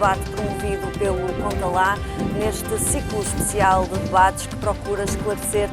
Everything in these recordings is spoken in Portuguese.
debate promovido pelo Conta Lá, neste ciclo especial de debates que procura esclarecer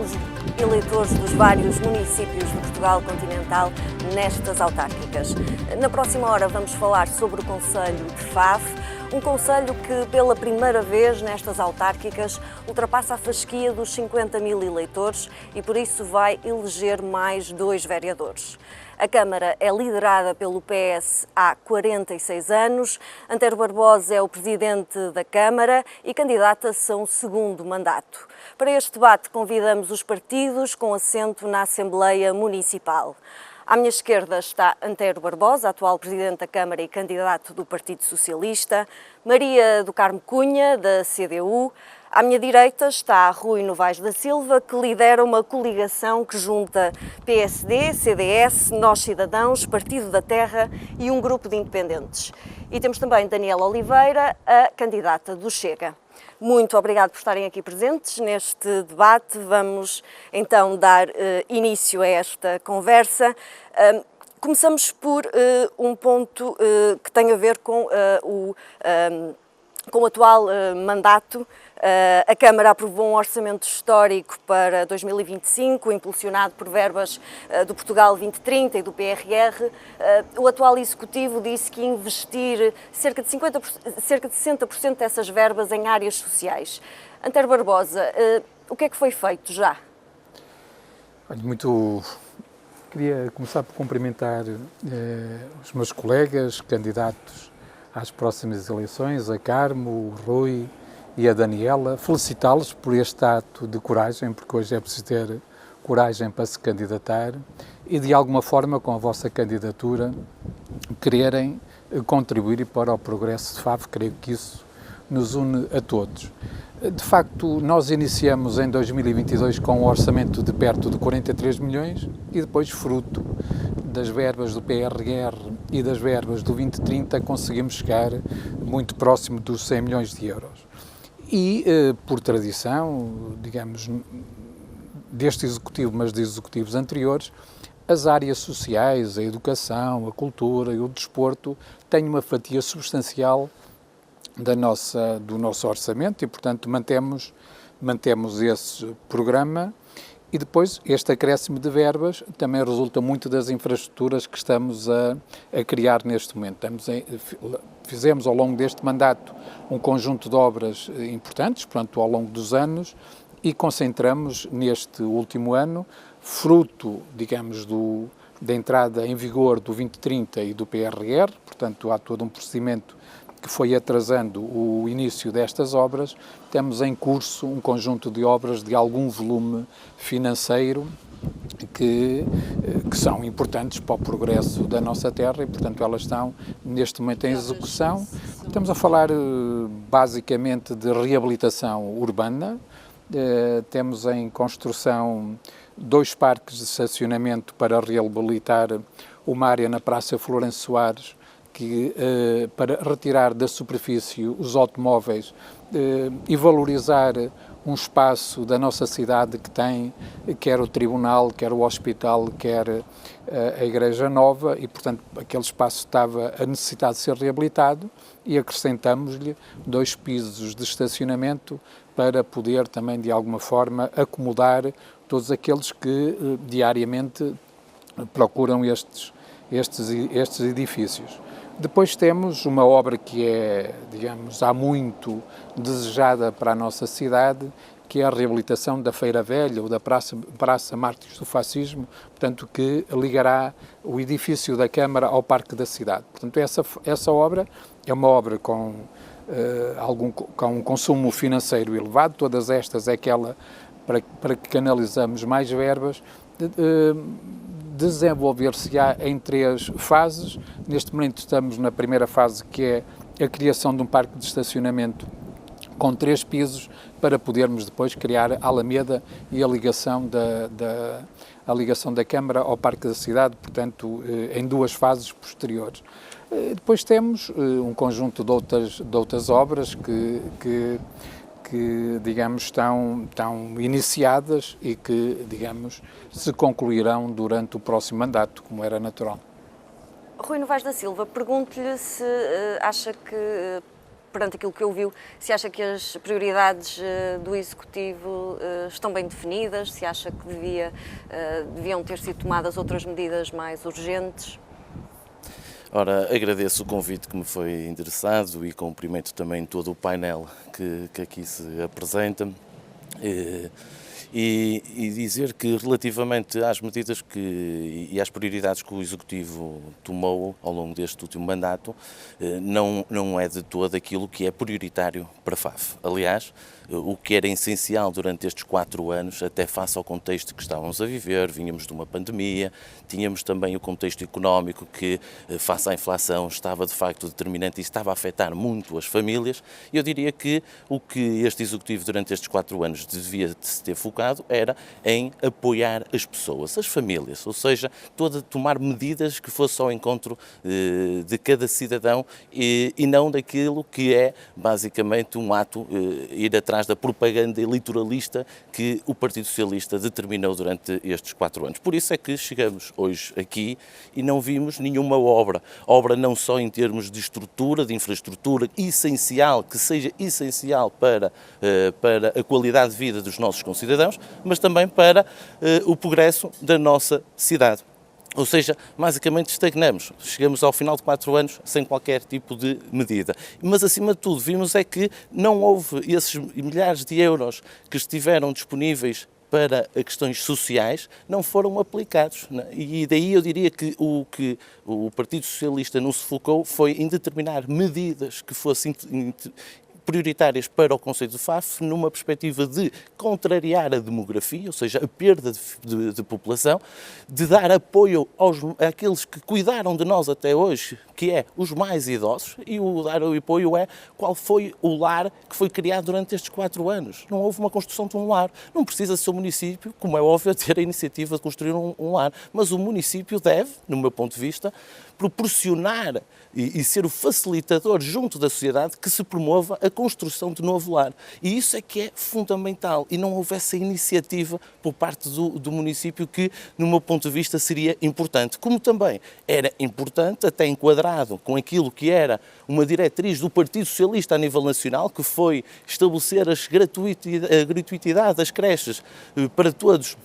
os eleitores dos vários municípios de Portugal continental nestas autárquicas. Na próxima hora vamos falar sobre o concelho de Faf, um concelho que pela primeira vez nestas autárquicas ultrapassa a fasquia dos 50 mil eleitores e por isso vai eleger mais 2 vereadores. A Câmara é liderada pelo PS há 46 anos, Antero Barbosa é o presidente da Câmara e candidata-se a um segundo mandato. Para este debate convidamos os partidos com assento na Assembleia Municipal. À minha esquerda está Antero Barbosa, atual presidente da Câmara e candidato do Partido Socialista, Maria do Carmo Cunha, da CDU. À minha direita está Rui Novaes da Silva, que lidera uma coligação que junta PSD, CDS, Nós Cidadãos, Partido da Terra e um grupo de independentes. E temos também Daniela Oliveira, a candidata do Chega. Muito obrigado por estarem aqui presentes neste debate. Vamos então dar início a esta conversa. Começamos por um ponto que tem a ver com o atual mandato. A Câmara aprovou um orçamento histórico para 2025, impulsionado por verbas do Portugal 2030 e do PRR. O atual Executivo disse que ia investir cerca de 60% dessas verbas em áreas sociais. Antero Barbosa, o que é que foi feito já? Queria começar por cumprimentar os meus colegas candidatos às próximas eleições, a Carmo, o Rui e a Daniela, felicitá-los por este ato de coragem, porque hoje é preciso ter coragem para se candidatar e, de alguma forma, com a vossa candidatura, quererem contribuir para o progresso de Faf. Creio que isso nos une a todos. De facto, nós iniciamos em 2022 com um orçamento de perto de 43 milhões e depois, fruto das verbas do PRR e das verbas do 2030, conseguimos chegar muito próximo dos 100 milhões de euros. E, por tradição, digamos, deste Executivo, mas de executivos anteriores, as áreas sociais, a educação, a cultura e o desporto têm uma fatia substancial do nosso orçamento e, portanto, mantemos esse programa. E depois, este acréscimo de verbas também resulta muito das infraestruturas que estamos a criar neste momento. Fizemos ao longo deste mandato um conjunto de obras importantes, portanto, ao longo dos anos, e concentramos neste último ano, fruto, digamos, da entrada em vigor do 2030 e do PRR, portanto, há todo um procedimento que foi atrasando o início destas obras. Temos em curso um conjunto de obras de algum volume financeiro que são importantes para o progresso da nossa terra e, portanto, elas estão neste momento em execução. Estamos a falar basicamente de reabilitação urbana. Temos em construção 2 parques de estacionamento para reabilitar uma área na Praça Florencio Soares, para retirar da superfície os automóveis e valorizar um espaço da nossa cidade que tem quer o Tribunal, quer o Hospital, quer a Igreja Nova e, portanto, aquele espaço estava a necessitar de ser reabilitado e acrescentamos-lhe 2 pisos de estacionamento para poder também, de alguma forma, acomodar todos aqueles que diariamente procuram estes edifícios. Depois temos uma obra que é, digamos, há muito desejada para a nossa cidade, que é a reabilitação da Feira Velha ou da Praça Mártires do Fascismo, portanto, que ligará o edifício da Câmara ao Parque da Cidade. Portanto, essa obra é uma obra com um consumo financeiro elevado. Todas estas é aquela para que canalizamos mais verbas, desenvolver-se-á em 3 fases. Neste momento estamos na primeira fase, que é a criação de um parque de estacionamento com 3 pisos, para podermos depois criar a Alameda e a ligação da Câmara ao Parque da Cidade, portanto, em 2 fases posteriores. Depois temos um conjunto de outras obras que digamos, estão iniciadas e que, digamos, se concluirão durante o próximo mandato, como era natural. Rui Novaes da Silva, pergunto-lhe se acha que, perante aquilo que ouviu, se acha que as prioridades do Executivo estão bem definidas, se acha que deviam ter sido tomadas outras medidas mais urgentes? Ora, agradeço o convite que me foi endereçado e cumprimento também todo o painel que aqui se apresenta. E dizer que relativamente às medidas e às prioridades que o Executivo tomou ao longo deste último mandato, não é de todo aquilo que é prioritário para a FAF. Aliás, o que era essencial durante estes 4 anos, até face ao contexto que estávamos a viver, vínhamos de uma pandemia, tínhamos também o contexto económico que, face à inflação, estava de facto determinante e estava a afetar muito as famílias. Eu diria que o que este Executivo durante estes 4 anos devia se ter focado era em apoiar as pessoas, as famílias, ou seja, tomar medidas que fossem ao encontro de cada cidadão e não daquilo que é basicamente um ato, ir atrás da propaganda eleitoralista que o Partido Socialista determinou durante estes 4 anos. Por isso é que chegamos hoje aqui e não vimos nenhuma obra não só em termos de estrutura, de infraestrutura essencial, que seja essencial para a qualidade de vida dos nossos concidadãos, mas também para o progresso da nossa cidade. Ou seja, basicamente estagnamos, chegamos ao final de 4 anos sem qualquer tipo de medida. Mas, acima de tudo, vimos é que não houve esses milhares de euros que estiveram disponíveis para questões sociais, não foram aplicados. E daí eu diria que o Partido Socialista não se focou foi em determinar medidas que fossem prioritárias para o Concelho de Faf, numa perspectiva de contrariar a demografia, ou seja, a perda de população, de dar apoio àqueles que cuidaram de nós até hoje, que é os mais idosos, e o dar o apoio é qual foi o lar que foi criado durante estes 4 anos. Não houve uma construção de um lar. Não precisa ser o município, como é óbvio, ter a iniciativa de construir um lar, mas o município deve, no meu ponto de vista, proporcionar e ser o facilitador junto da sociedade que se promova a construção de novo lar. E isso é que é fundamental. E não houve essa iniciativa por parte do município que, no meu ponto de vista, seria importante. Como também era importante, até enquadrado com aquilo que era uma diretriz do Partido Socialista a nível nacional, que foi estabelecer a gratuitidade das creches para todos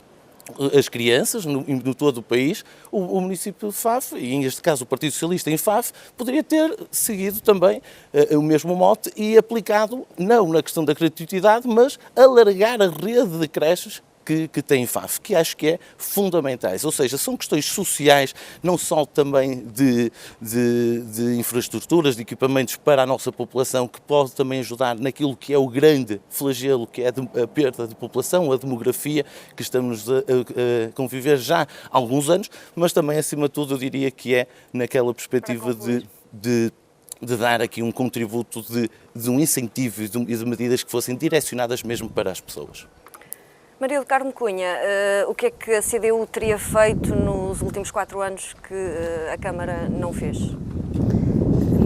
as crianças no todo o país, o município de Faf, e neste caso o Partido Socialista em Faf, poderia ter seguido também o mesmo mote e aplicado, não na questão da gratuitidade, mas alargar a rede de creches que tem FAF, que acho que é fundamentais. Ou seja, são questões sociais, não só também de infraestruturas, de equipamentos para a nossa população, que pode também ajudar naquilo que é o grande flagelo, que é a perda de população, a demografia, que estamos a conviver já há alguns anos, mas também, acima de tudo, eu diria que é naquela perspectiva de dar aqui um contributo de um incentivo e de medidas que fossem direcionadas mesmo para as pessoas. Maria do Carmo Cunha, o que é que a CDU teria feito nos últimos 4 anos que a Câmara não fez?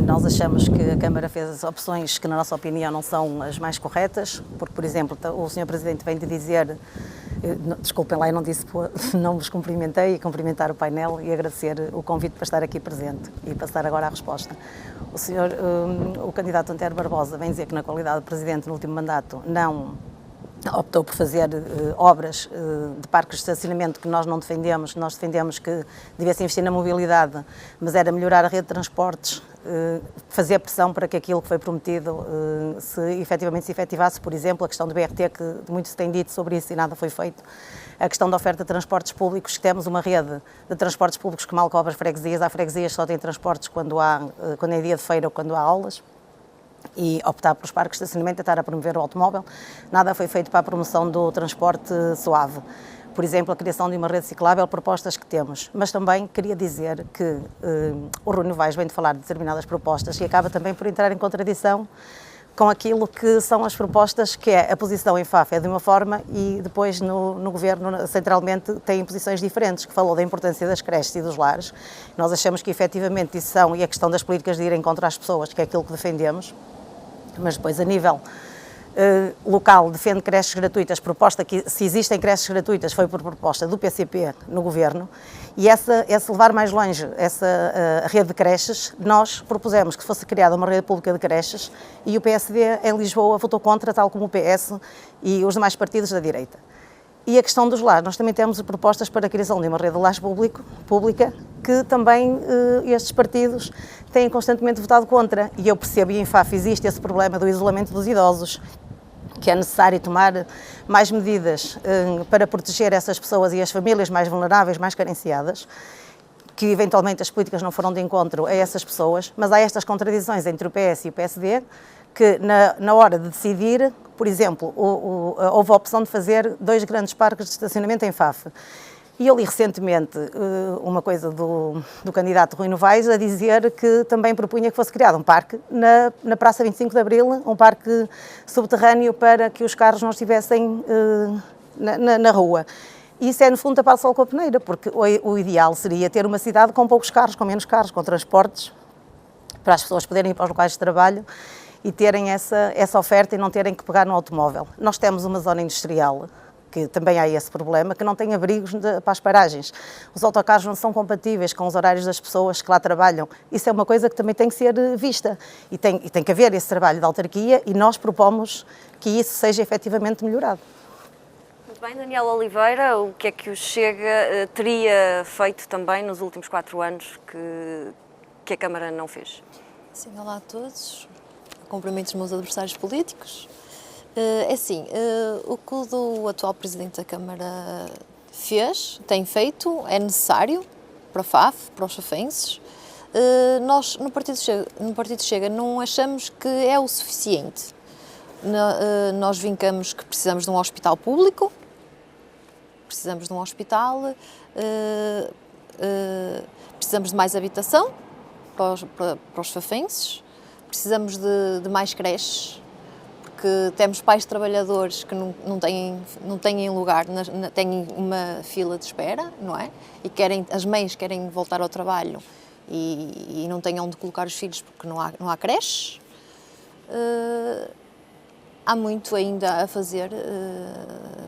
Nós achamos que a Câmara fez opções que, na nossa opinião, não são as mais corretas, porque, por exemplo, o Sr. Presidente vem de dizer, desculpem lá, eu não vos cumprimentei, e cumprimentar o painel e agradecer o convite para estar aqui presente e passar agora à resposta. O candidato António Barbosa vem dizer que, na qualidade de Presidente no último mandato, não optou por fazer obras de parques de estacionamento que nós não defendemos, nós defendemos que devia-se investir na mobilidade, mas era melhorar a rede de transportes, fazer pressão para que aquilo que foi prometido efetivamente se efetivasse, por exemplo, a questão do BRT, que muito se tem dito sobre isso e nada foi feito, a questão da oferta de transportes públicos, que temos uma rede de transportes públicos que mal cobre as freguesias, há freguesias que só têm transportes quando é dia de feira ou quando há aulas, e optar pelos parques de estacionamento e estar a promover o automóvel. Nada foi feito para a promoção do transporte suave. Por exemplo, a criação de uma rede ciclável, propostas que temos. Mas também queria dizer que o Rui Novaes vem de falar de determinadas propostas e acaba também por entrar em contradição com aquilo que são as propostas, que é a posição em FAF é de uma forma e depois no Governo, centralmente, tem posições diferentes, que falou da importância das creches e dos lares. Nós achamos que efetivamente isso são, e a questão das políticas de irem contra as pessoas, que é aquilo que defendemos, mas depois a nível local defende creches gratuitas, proposta que, se existem creches gratuitas, foi por proposta do PCP no Governo, e esse levar mais longe a rede de creches, nós propusemos que fosse criada uma rede pública de creches e o PSD em Lisboa votou contra, tal como o PS e os demais partidos da direita. E a questão dos lares, nós também temos propostas para a criação de uma rede de lares pública, que também estes partidos têm constantemente votado contra. E eu percebo, e em FAF existe esse problema do isolamento dos idosos, que é necessário tomar mais medidas para proteger essas pessoas e as famílias mais vulneráveis, mais carenciadas, que eventualmente as políticas não foram de encontro a essas pessoas, mas há estas contradições entre o PS e o PSD, que na hora de decidir, por exemplo, houve a opção de fazer 2 grandes parques de estacionamento em FAF. E eu li recentemente uma coisa do candidato Rui Novaes a dizer que também propunha que fosse criado um parque na Praça 25 de Abril, um parque subterrâneo para que os carros não estivessem na rua. E isso é, no fundo, tapar o sol com a peneira, porque o ideal seria ter uma cidade com poucos carros, com menos carros, com transportes, para as pessoas poderem ir para os locais de trabalho e terem essa oferta e não terem que pegar no automóvel. Nós temos uma zona industrial, que também há esse problema, que não tem abrigos para as paragens. Os autocarros não são compatíveis com os horários das pessoas que lá trabalham. Isso é uma coisa que também tem que ser vista. E tem que haver esse trabalho de autarquia e nós propomos que isso seja efetivamente melhorado. Muito bem, Daniela Oliveira, o que é que o Chega teria feito também nos últimos 4 anos que a Câmara não fez? Sim, olá a todos. Cumprimento os meus adversários políticos. É assim, o que o atual Presidente da Câmara fez, tem feito, é necessário para a FAF, para os chafenses. Nós, no Partido Chega, não achamos que é o suficiente. Nós vincamos que precisamos de um hospital público, precisamos de um hospital, precisamos de mais habitação para os chafenses, precisamos de mais creches, porque temos pais trabalhadores que não têm lugar, têm uma fila de espera, não é? E as mães querem voltar ao trabalho e não têm onde colocar os filhos porque não há creches. Há muito ainda a fazer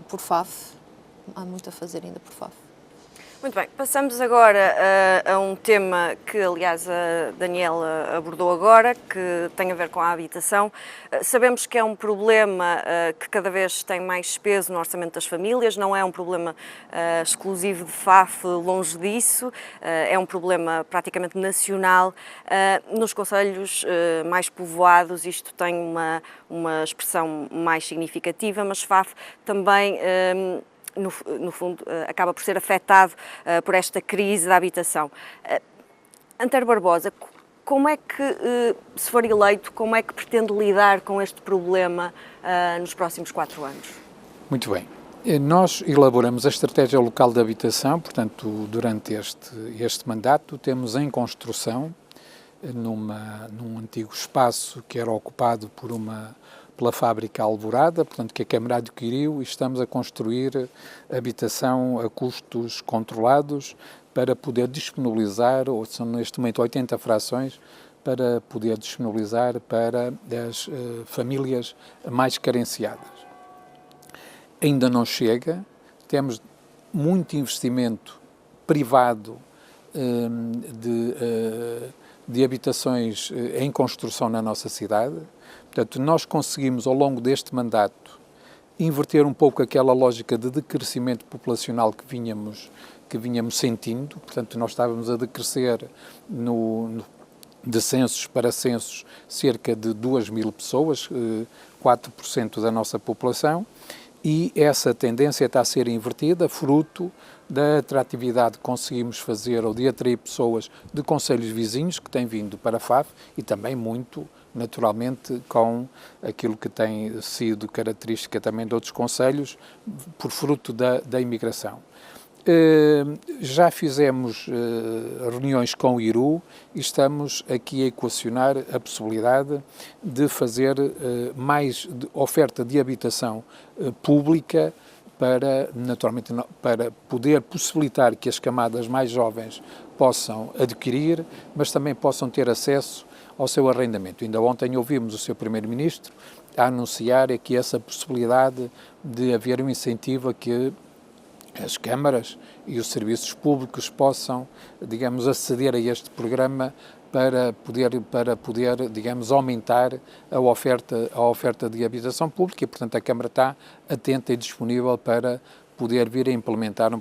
por FAF, há muito a fazer ainda por FAF. Muito bem, passamos agora a um tema que, aliás, a Daniela abordou agora, que tem a ver com a habitação. Sabemos que é um problema que cada vez tem mais peso no orçamento das famílias, não é um problema exclusivo de FAF, longe disso, é um problema praticamente nacional. Nos concelhos mais povoados isto tem uma expressão mais significativa, mas FAF também... No fundo, acaba por ser afetado por esta crise da habitação. António Barbosa, como é que, se for eleito, como é que pretende lidar com este problema nos próximos 4 anos? Muito bem. Nós elaboramos a estratégia local de habitação, portanto, durante este mandato, temos em construção, num antigo espaço que era ocupado pela fábrica Alvorada, portanto, que a Câmara adquiriu, e estamos a construir habitação a custos controlados para poder disponibilizar, ou são neste momento 80 frações, para poder disponibilizar para as famílias mais carenciadas. Ainda não chega, temos muito investimento privado de habitações em construção na nossa cidade. Portanto, nós conseguimos, ao longo deste mandato, inverter um pouco aquela lógica de decrescimento populacional que vínhamos sentindo. Portanto, nós estávamos a decrescer de censos para censos cerca de 2.000 pessoas, 4% da nossa população, e essa tendência está a ser invertida, fruto da atratividade que conseguimos fazer ou de atrair pessoas de concelhos vizinhos que têm vindo para a FAF e também muito, naturalmente, com aquilo que tem sido característica também de outros concelhos, por fruto da imigração. Já fizemos reuniões com o IRU e estamos aqui a equacionar a possibilidade de fazer mais oferta de habitação pública para poder possibilitar que as camadas mais jovens possam adquirir, mas também possam ter acesso ao seu arrendamento. Ainda ontem ouvimos o Sr. Primeiro-Ministro a anunciar aqui essa possibilidade de haver um incentivo a que as câmaras e os serviços públicos possam, digamos, aceder a este programa para poder, digamos, aumentar a oferta de habitação pública e, portanto, a Câmara está atenta e disponível para poder vir a implementar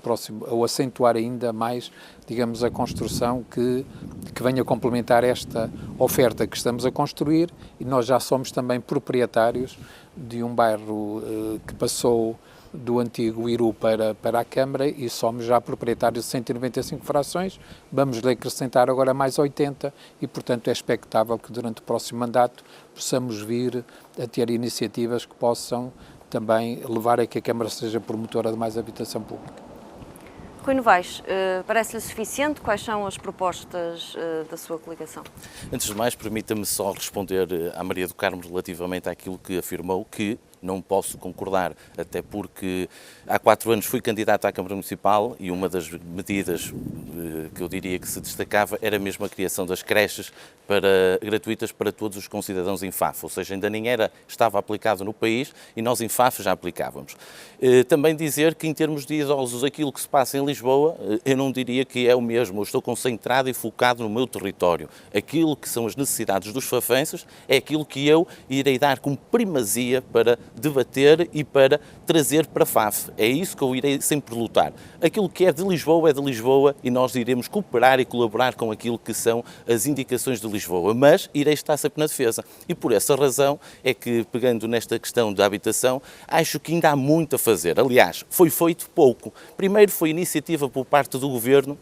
ou acentuar ainda mais, digamos, a construção que venha complementar esta oferta que estamos a construir, e nós já somos também proprietários de um bairro que passou do antigo Iru para a Câmara e somos já proprietários de 195 frações, vamos lhe acrescentar agora mais 80 e, portanto, é expectável que durante o próximo mandato possamos vir a ter iniciativas que possam também levar a que a Câmara seja promotora de mais habitação pública. Rui Novaes, parece-lhe suficiente? Quais são as propostas da sua coligação? Antes de mais, permita-me só responder à Maria do Carmo relativamente àquilo que afirmou, que não posso concordar, até porque há 4 anos fui candidato à Câmara Municipal e uma das medidas que eu diria que se destacava era mesmo a criação das creches gratuitas para todos os concidadãos em FAF, ou seja, ainda nem estava aplicado no país e nós em FAF já aplicávamos. Também dizer que em termos de idosos, aquilo que se passa em Lisboa, eu não diria que é o mesmo, eu estou concentrado e focado no meu território. Aquilo que são as necessidades dos fafenses é aquilo que eu irei dar como primazia para debater e para trazer para FAF. É isso que eu irei sempre lutar. Aquilo que é de Lisboa e nós iremos cooperar e colaborar com aquilo que são as indicações de Lisboa, mas irei estar sempre na defesa. E por essa razão é que, pegando nesta questão da habitação, acho que ainda há muito a fazer. Aliás, foi feito pouco. Primeiro foi iniciativa por parte do Governo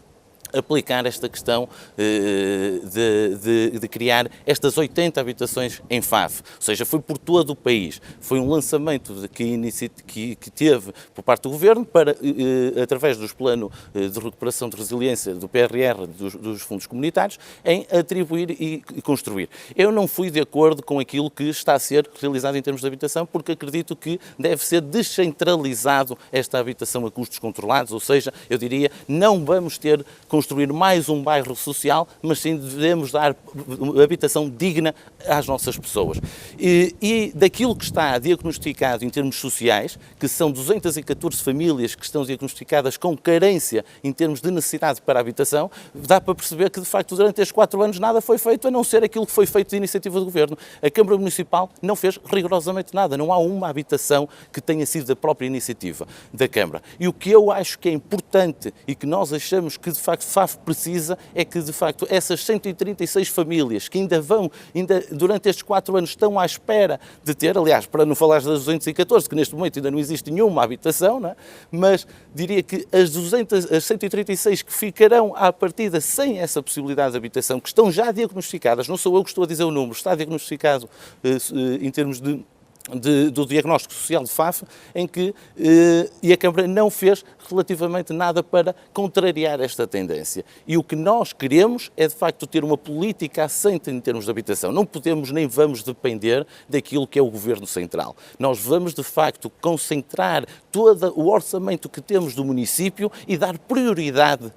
aplicar esta questão de criar estas 80 habitações em FAF, ou seja, foi por todo o país. Foi um lançamento que teve por parte do Governo para, através dos planos de recuperação de resiliência do PRR, dos fundos comunitários, em atribuir e construir. Eu não fui de acordo com aquilo que está a ser realizado em termos de habitação, porque acredito que deve ser descentralizado esta habitação a custos controlados, ou seja, eu diria, não vamos construir mais um bairro social, mas sim devemos dar habitação digna às nossas pessoas. E daquilo que está diagnosticado em termos sociais, que são 214 famílias que estão diagnosticadas com carência em termos de necessidade para a habitação, dá para perceber que, de facto, durante estes 4 anos nada foi feito, a não ser aquilo que foi feito de iniciativa do Governo. A Câmara Municipal não fez rigorosamente nada, não há uma habitação que tenha sido da própria iniciativa da Câmara. E o que eu acho que é importante e que nós achamos que, de facto, FAF precisa é que, de facto, essas 136 famílias que ainda durante estes 4 anos estão à espera de ter, aliás, para não falar das 214, que neste momento ainda não existe nenhuma habitação, não é? Mas diria que as 136 que ficarão à partida sem essa possibilidade de habitação, que estão já diagnosticadas, não sou eu que estou a dizer o número, está diagnosticado em termos do diagnóstico social de FAF, em que e a Câmara não fez relativamente nada para contrariar esta tendência. E o que nós queremos é, de facto, ter uma política assente em termos de habitação. Não podemos nem vamos depender daquilo que é o Governo Central. Nós vamos, de facto, concentrar todo o orçamento que temos do município e dar prioridade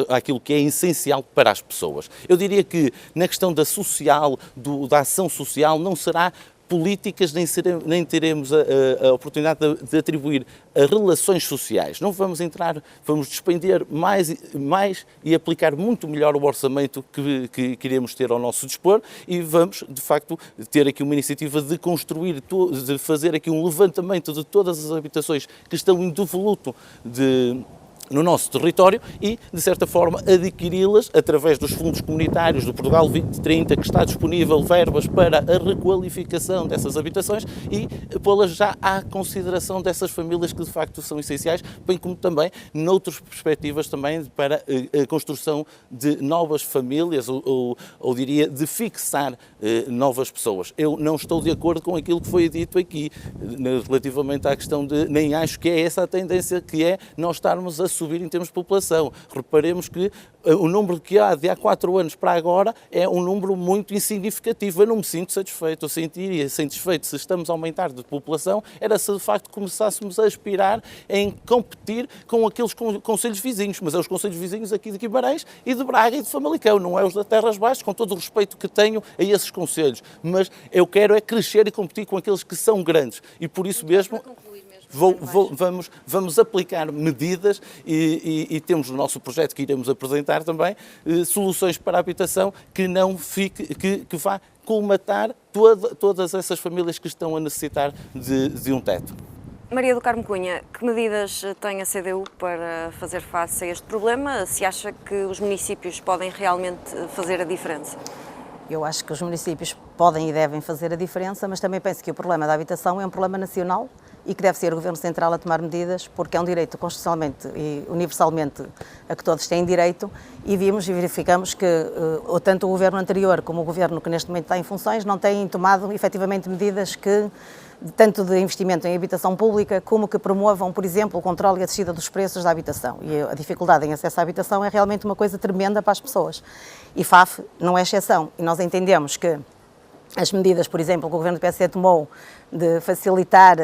àquilo que é essencial para as pessoas. Eu diria que na questão da ação social não será políticas, nem teremos a oportunidade de atribuir a relações sociais. Não vamos vamos despender mais e aplicar muito melhor o orçamento que queremos ter ao nosso dispor e vamos, de facto, ter aqui uma iniciativa de construir, de fazer aqui um levantamento de todas as habitações que estão em devoluto no nosso território e, de certa forma, adquiri-las através dos fundos comunitários do Portugal 2030, que está disponível verbas para a requalificação dessas habitações e pô-las já à consideração dessas famílias que, de facto, são essenciais, bem como também noutras perspectivas também para a construção de novas famílias ou diria, de fixar novas pessoas. Eu não estou de acordo com aquilo que foi dito aqui, relativamente à questão nem acho que é essa a tendência, que é nós estarmos a subir em termos de população. Reparemos que o número que há de há 4 anos para agora é um número muito insignificativo. Eu não me sinto satisfeito. Eu sentiria satisfeito se estamos a aumentar de população, era se de facto começássemos a aspirar em competir com aqueles concelhos vizinhos, mas é os concelhos vizinhos aqui de Guimarães e de Braga e de Famalicão, não é os da Terras Baixas, com todo o respeito que tenho a esses concelhos. Mas eu quero é crescer e competir com aqueles que são grandes e por isso mesmo vamos aplicar medidas e temos no nosso projeto que iremos apresentar também soluções para a habitação que não fique, que vá colmatar todas essas famílias que estão a necessitar de um teto. Maria do Carmo Cunha, que medidas tem a CDU para fazer face a este problema? Se acha que os municípios podem realmente fazer a diferença? Eu acho que os municípios podem e devem fazer a diferença, mas também penso que o problema da habitação é um problema nacional e que deve ser o Governo Central a tomar medidas, porque é um direito constitucionalmente e universalmente a que todos têm direito, e vimos e verificamos que tanto o Governo anterior como o Governo que neste momento está em funções não têm tomado efetivamente medidas que, tanto de investimento em habitação pública, como que promovam, por exemplo, o controle e a descida dos preços da habitação. E a dificuldade em acesso à habitação é realmente uma coisa tremenda para as pessoas. E FAF não é exceção. E nós entendemos que as medidas, por exemplo, que o Governo do PSD tomou de facilitar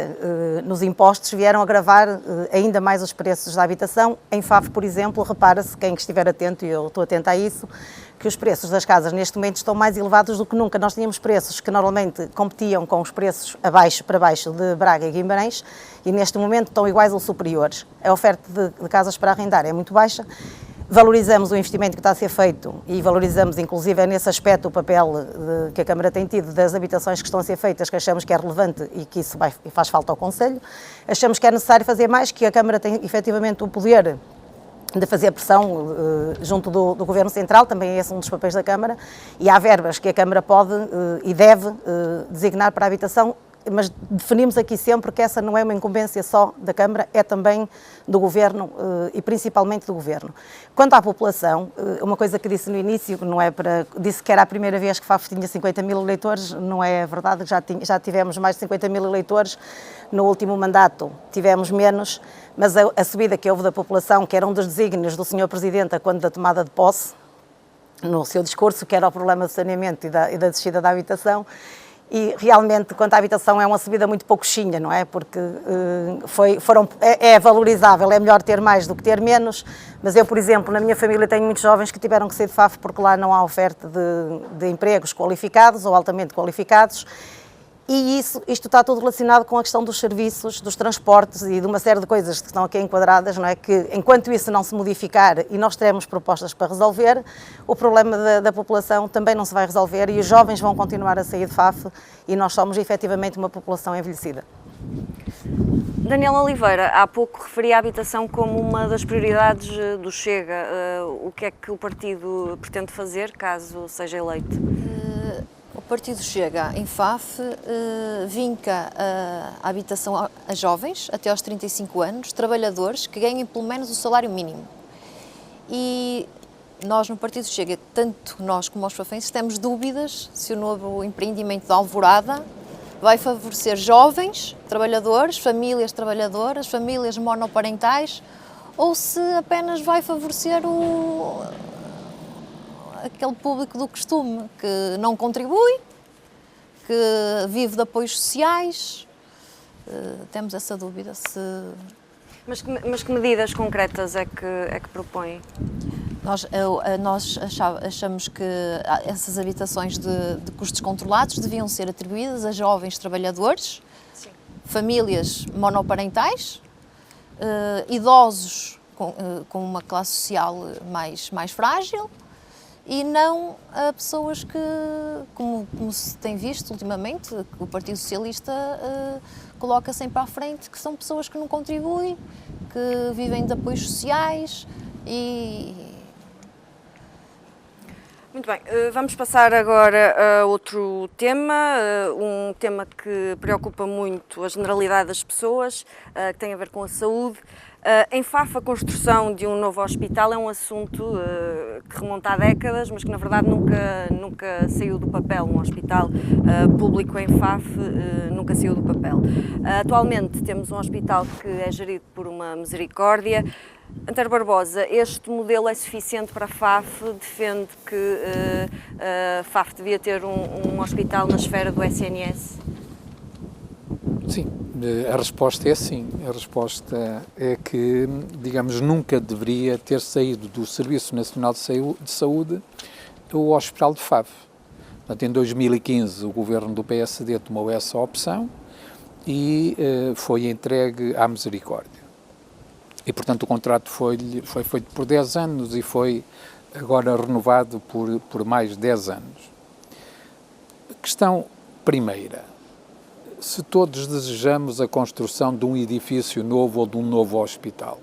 nos impostos vieram agravar ainda mais os preços da habitação. Em FAF, por exemplo, repara-se, quem estiver atento, e eu estou atenta a isso, que os preços das casas neste momento estão mais elevados do que nunca. Nós tínhamos preços que normalmente competiam com os preços para baixo de Braga e Guimarães e neste momento estão iguais ou superiores. A oferta de casas para arrendar é muito baixa. Valorizamos o investimento que está a ser feito e valorizamos, inclusive, nesse aspecto o papel que a Câmara tem tido das habitações que estão a ser feitas, que achamos que é relevante e que isso faz falta ao Conselho. Achamos que é necessário fazer mais, que a Câmara tem efetivamente o poder de fazer pressão junto do Governo Central, também esse é um dos papéis da Câmara, e há verbas que a Câmara pode e deve designar para a habitação, mas definimos aqui sempre que essa não é uma incumbência só da Câmara, é também do Governo e principalmente do Governo. Quanto à população, uma coisa que disse no início, disse que era a primeira vez que FAF tinha 50 mil eleitores, não é verdade, já tivemos mais de 50 mil eleitores, no último mandato tivemos menos, mas a subida que houve da população, que era um dos desígnios do Sr. Presidente quando da tomada de posse, no seu discurso, que era o problema do saneamento e da descida da habitação. E realmente, quanto à habitação, é uma subida muito pouquinha, não é? Porque é valorizável, é melhor ter mais do que ter menos, mas eu, por exemplo, na minha família tenho muitos jovens que tiveram que sair de FAF porque lá não há oferta de empregos qualificados ou altamente qualificados. E isto está tudo relacionado com a questão dos serviços, dos transportes e de uma série de coisas que estão aqui enquadradas, não é? Que enquanto isso não se modificar e nós teremos propostas para resolver, o problema da população também não se vai resolver e os jovens vão continuar a sair de FAF e nós somos efetivamente uma população envelhecida. Daniela Oliveira, há pouco referia a habitação como uma das prioridades do Chega. O que é que o partido pretende fazer caso seja eleito? O partido Chega, em FAF, vinca a habitação a jovens até aos 35 anos, trabalhadores que ganhem pelo menos o salário mínimo. E nós no partido Chega, tanto nós como os fafenses, temos dúvidas se o novo empreendimento da Alvorada vai favorecer jovens, trabalhadores, famílias trabalhadoras, famílias monoparentais, ou se apenas vai favorecer aquele público do costume que não contribui, que vive de apoios sociais. Temos essa dúvida. Mas que medidas concretas é que propõem? Nós achamos que essas habitações de custos controlados deviam ser atribuídas a jovens trabalhadores, sim, famílias monoparentais, idosos com uma classe social mais frágil, e não a pessoas que, como se tem visto ultimamente, que o Partido Socialista coloca sempre à frente, que são pessoas que não contribuem, que vivem de apoios sociais e... Muito bem, vamos passar agora a outro tema, um tema que preocupa muito a generalidade das pessoas, que tem a ver com a saúde. Em FAF, a construção de um novo hospital é um assunto que remonta há décadas, mas que na verdade nunca saiu do papel. Um hospital público em FAF nunca saiu do papel. Atualmente temos um hospital que é gerido por uma misericórdia. António Barbosa, este modelo é suficiente para a FAF? Defende que a FAF devia ter um hospital na esfera do SNS? Sim, a resposta é sim. A resposta é que, digamos, nunca deveria ter saído do Serviço Nacional de Saúde o Hospital de Faf. Portanto, em 2015, o governo do PSD tomou essa opção e foi entregue à Misericórdia. E, portanto, o contrato foi feito por 10 anos e foi agora renovado por mais 10 anos. Questão primeira: se todos desejamos a construção de um edifício novo ou de um novo hospital,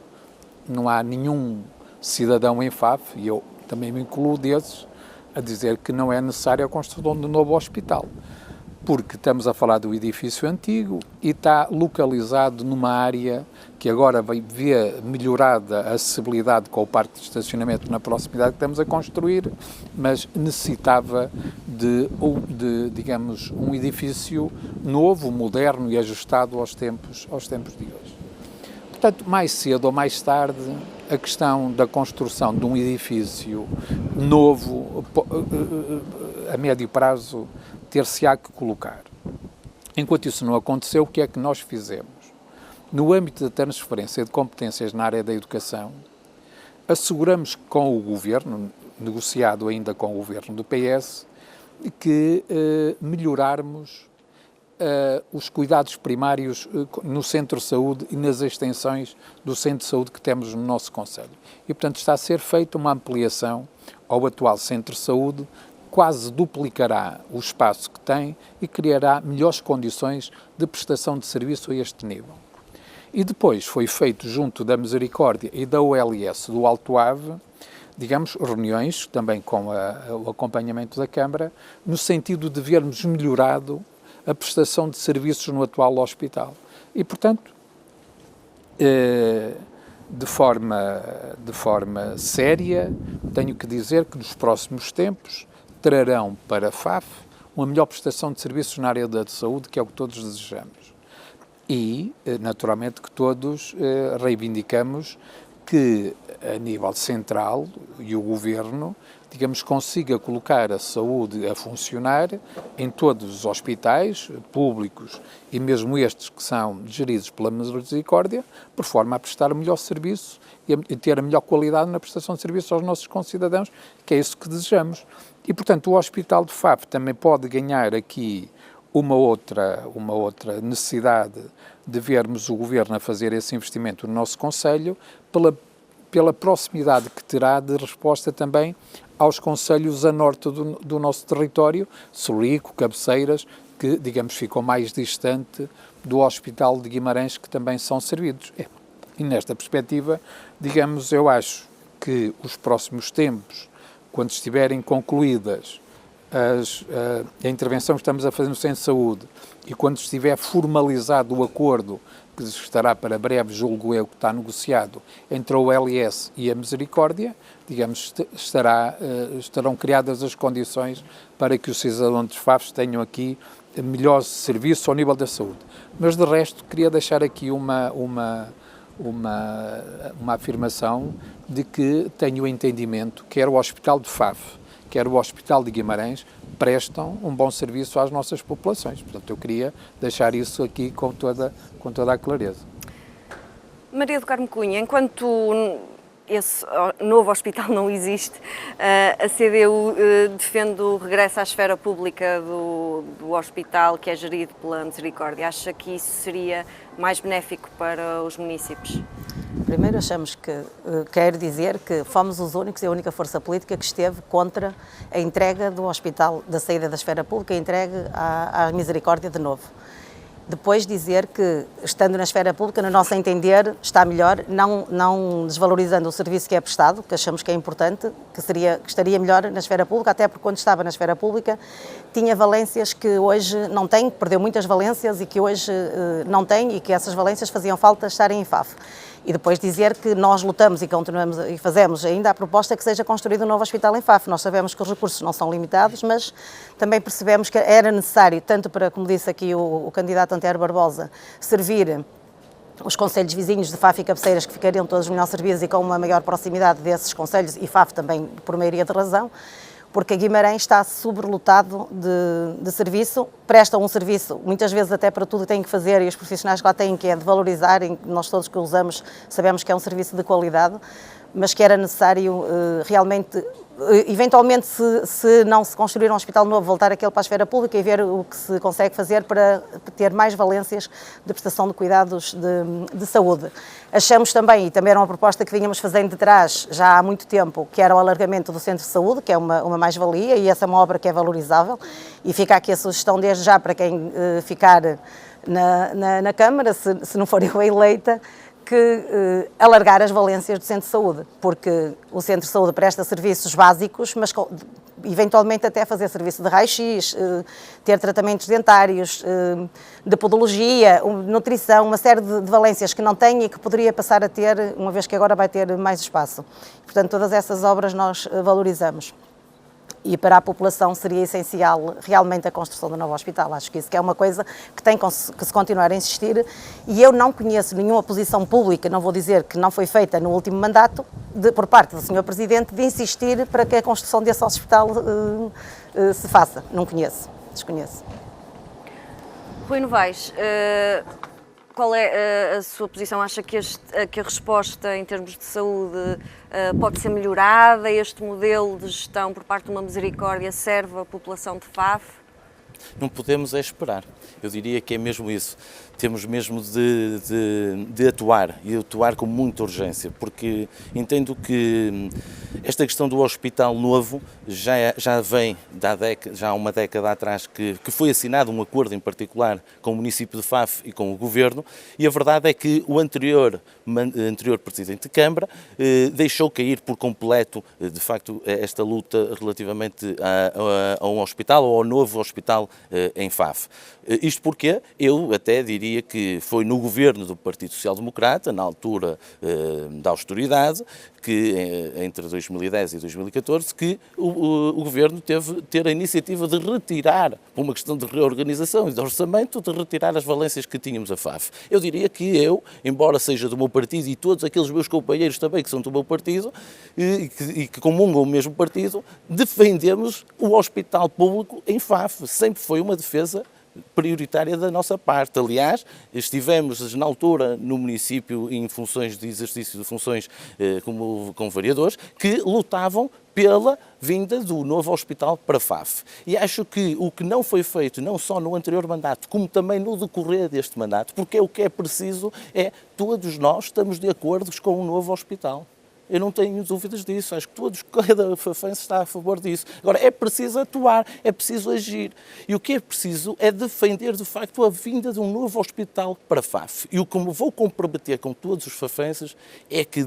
não há nenhum cidadão em Faf, e eu também me incluo desses, a dizer que não é necessária a construção de um novo hospital, porque estamos a falar do edifício antigo e está localizado numa área que agora vê melhorada a acessibilidade com o parque de estacionamento na proximidade que estamos a construir, mas necessitava de digamos, um edifício novo, moderno e ajustado aos tempos de hoje. Portanto, mais cedo ou mais tarde, a questão da construção de um edifício novo, a médio prazo, ter-se-á que colocar. Enquanto isso não aconteceu, o que é que nós fizemos? No âmbito da transferência de competências na área da educação, asseguramos com o Governo, negociado ainda com o Governo do PS, que melhorarmos os cuidados primários no Centro de Saúde e nas extensões do Centro de Saúde que temos no nosso concelho. E, portanto, está a ser feita uma ampliação ao atual Centro de Saúde, quase duplicará o espaço que tem e criará melhores condições de prestação de serviço a este nível. E depois foi feito, junto da Misericórdia e da OLS do Alto Ave, digamos, reuniões, também com o acompanhamento da Câmara, no sentido de vermos melhorado a prestação de serviços no atual hospital. E, portanto, de forma séria, tenho que dizer que nos próximos tempos trarão para a FAF uma melhor prestação de serviços na área da saúde, que é o que todos desejamos. E, naturalmente, que todos reivindicamos que, a nível central, e o Governo, digamos, consiga colocar a saúde a funcionar em todos os hospitais públicos e mesmo estes que são geridos pela Misericórdia, por forma a prestar o melhor serviço e ter a melhor qualidade na prestação de serviço aos nossos concidadãos, que é isso que desejamos. E, portanto, o Hospital de Faf também pode ganhar aqui uma outra necessidade de vermos o Governo a fazer esse investimento no nosso concelho, pela proximidade que terá de resposta também aos concelhos a norte do nosso território, Solico, Cabeceiras, que, digamos, ficam mais distante do Hospital de Guimarães, que também são servidos. E nesta perspectiva, digamos, eu acho que os próximos tempos, quando estiverem concluídas a intervenção que estamos a fazer no Centro de Saúde e quando estiver formalizado o acordo, que estará para breve, julgo eu, que está negociado entre a OLS e a Misericórdia, digamos, estarão criadas as condições para que os cidadãos de Faf tenham aqui melhor serviço ao nível da saúde. Mas, de resto, queria deixar aqui uma afirmação de que tenho o entendimento que quer o Hospital de Faf, quer o Hospital de Guimarães, prestam um bom serviço às nossas populações. Portanto, eu queria deixar isso aqui com toda a clareza. Maria do Carmo Cunha, enquanto esse novo hospital não existe, a CDU defende o regresso à esfera pública do hospital que é gerido pela Misericórdia. Acha que isso seria mais benéfico para os municípios? Primeiro, achamos que, quero dizer que fomos os únicos e a única força política que esteve contra a entrega do hospital, da saída da esfera pública, entregue à Misericórdia de novo. Depois dizer que, estando na esfera pública, no nosso entender, está melhor, não desvalorizando o serviço que é prestado, que achamos que é importante, que estaria melhor na esfera pública, até porque quando estava na esfera pública tinha valências que hoje não tem, perdeu muitas valências e que hoje não tem, e que essas valências faziam falta estarem em FAF. E depois dizer que nós lutamos e continuamos e fazemos ainda a proposta que seja construído um novo hospital em Faf. Nós sabemos que os recursos não são limitados, mas também percebemos que era necessário, tanto para, como disse aqui o candidato António Barbosa, servir os concelhos vizinhos de Faf e Cabeceiras, que ficariam todos melhor servidos e com uma maior proximidade desses concelhos, e Faf também por maioria de razão, porque Guimarães está sobrelotado de serviço, presta um serviço, muitas vezes até para tudo que têm que fazer, e os profissionais que lá têm, que é de valorizar, nós todos que o usamos sabemos que é um serviço de qualidade, mas que era necessário realmente, eventualmente, se não se construir um hospital novo, voltar aquele para a esfera pública e ver o que se consegue fazer para ter mais valências de prestação de cuidados de saúde. Achamos também, e também era uma proposta que vínhamos fazendo de trás já há muito tempo, que era o alargamento do centro de saúde, que é uma mais-valia, e essa é uma obra que é valorizável, e fica aqui a sugestão desde já para quem ficar na Câmara, se não for eu eleita, que alargar as valências do centro de saúde, porque o centro de saúde presta serviços básicos, mas eventualmente até fazer serviço de raio-x, ter tratamentos dentários, de podologia, nutrição, uma série de valências que não tem e que poderia passar a ter, uma vez que agora vai ter mais espaço. Portanto, todas essas obras nós valorizamos. E para a população seria essencial realmente a construção do novo hospital. Acho que isso que é uma coisa que tem que se continuar a insistir, e eu não conheço nenhuma posição pública, não vou dizer que não foi feita no último mandato, por parte do Sr. Presidente, de insistir para que a construção desse hospital se faça. Não conheço, desconheço. Rui Novaes, qual é a sua posição? Acha que a resposta em termos de saúde pode ser melhorada? Este modelo de gestão por parte de uma misericórdia serve a população de Faf? Não podemos é esperar. Eu diria que é mesmo isso. Temos mesmo de atuar, e atuar com muita urgência, porque entendo que esta questão do hospital novo já vem já há uma década atrás que foi assinado um acordo em particular com o município de Faf e com o Governo, e a verdade é que o anterior Presidente de Câmara deixou cair por completo, de facto, esta luta relativamente a um hospital ou ao novo hospital em Faf. Isto porque eu até diria que foi no governo do Partido Social Democrata, na altura da austeridade, que entre 2010 e 2014, que o governo teve ter a iniciativa de retirar, por uma questão de reorganização e de orçamento, de retirar as valências que tínhamos a Faf. Eu diria que eu, embora seja do meu partido, e todos aqueles meus companheiros também que são do meu partido e que comungam o mesmo partido, defendemos o hospital público em Faf. Sempre foi uma defesa prioritária da nossa parte. Aliás, estivemos na altura no município em funções de exercício de funções como vereadores que lutavam pela vinda do novo hospital para Faf. E acho que o que não foi feito, não só no anterior mandato, como também no decorrer deste mandato, porque o que é preciso todos nós estamos de acordo com um novo hospital. Eu não tenho dúvidas disso, acho que cada fafense está a favor disso. Agora, é preciso atuar, é preciso agir. E o que é preciso é defender, de facto, a vinda de um novo hospital para Faf. E o que me vou comprometer com todos os fafenses é que,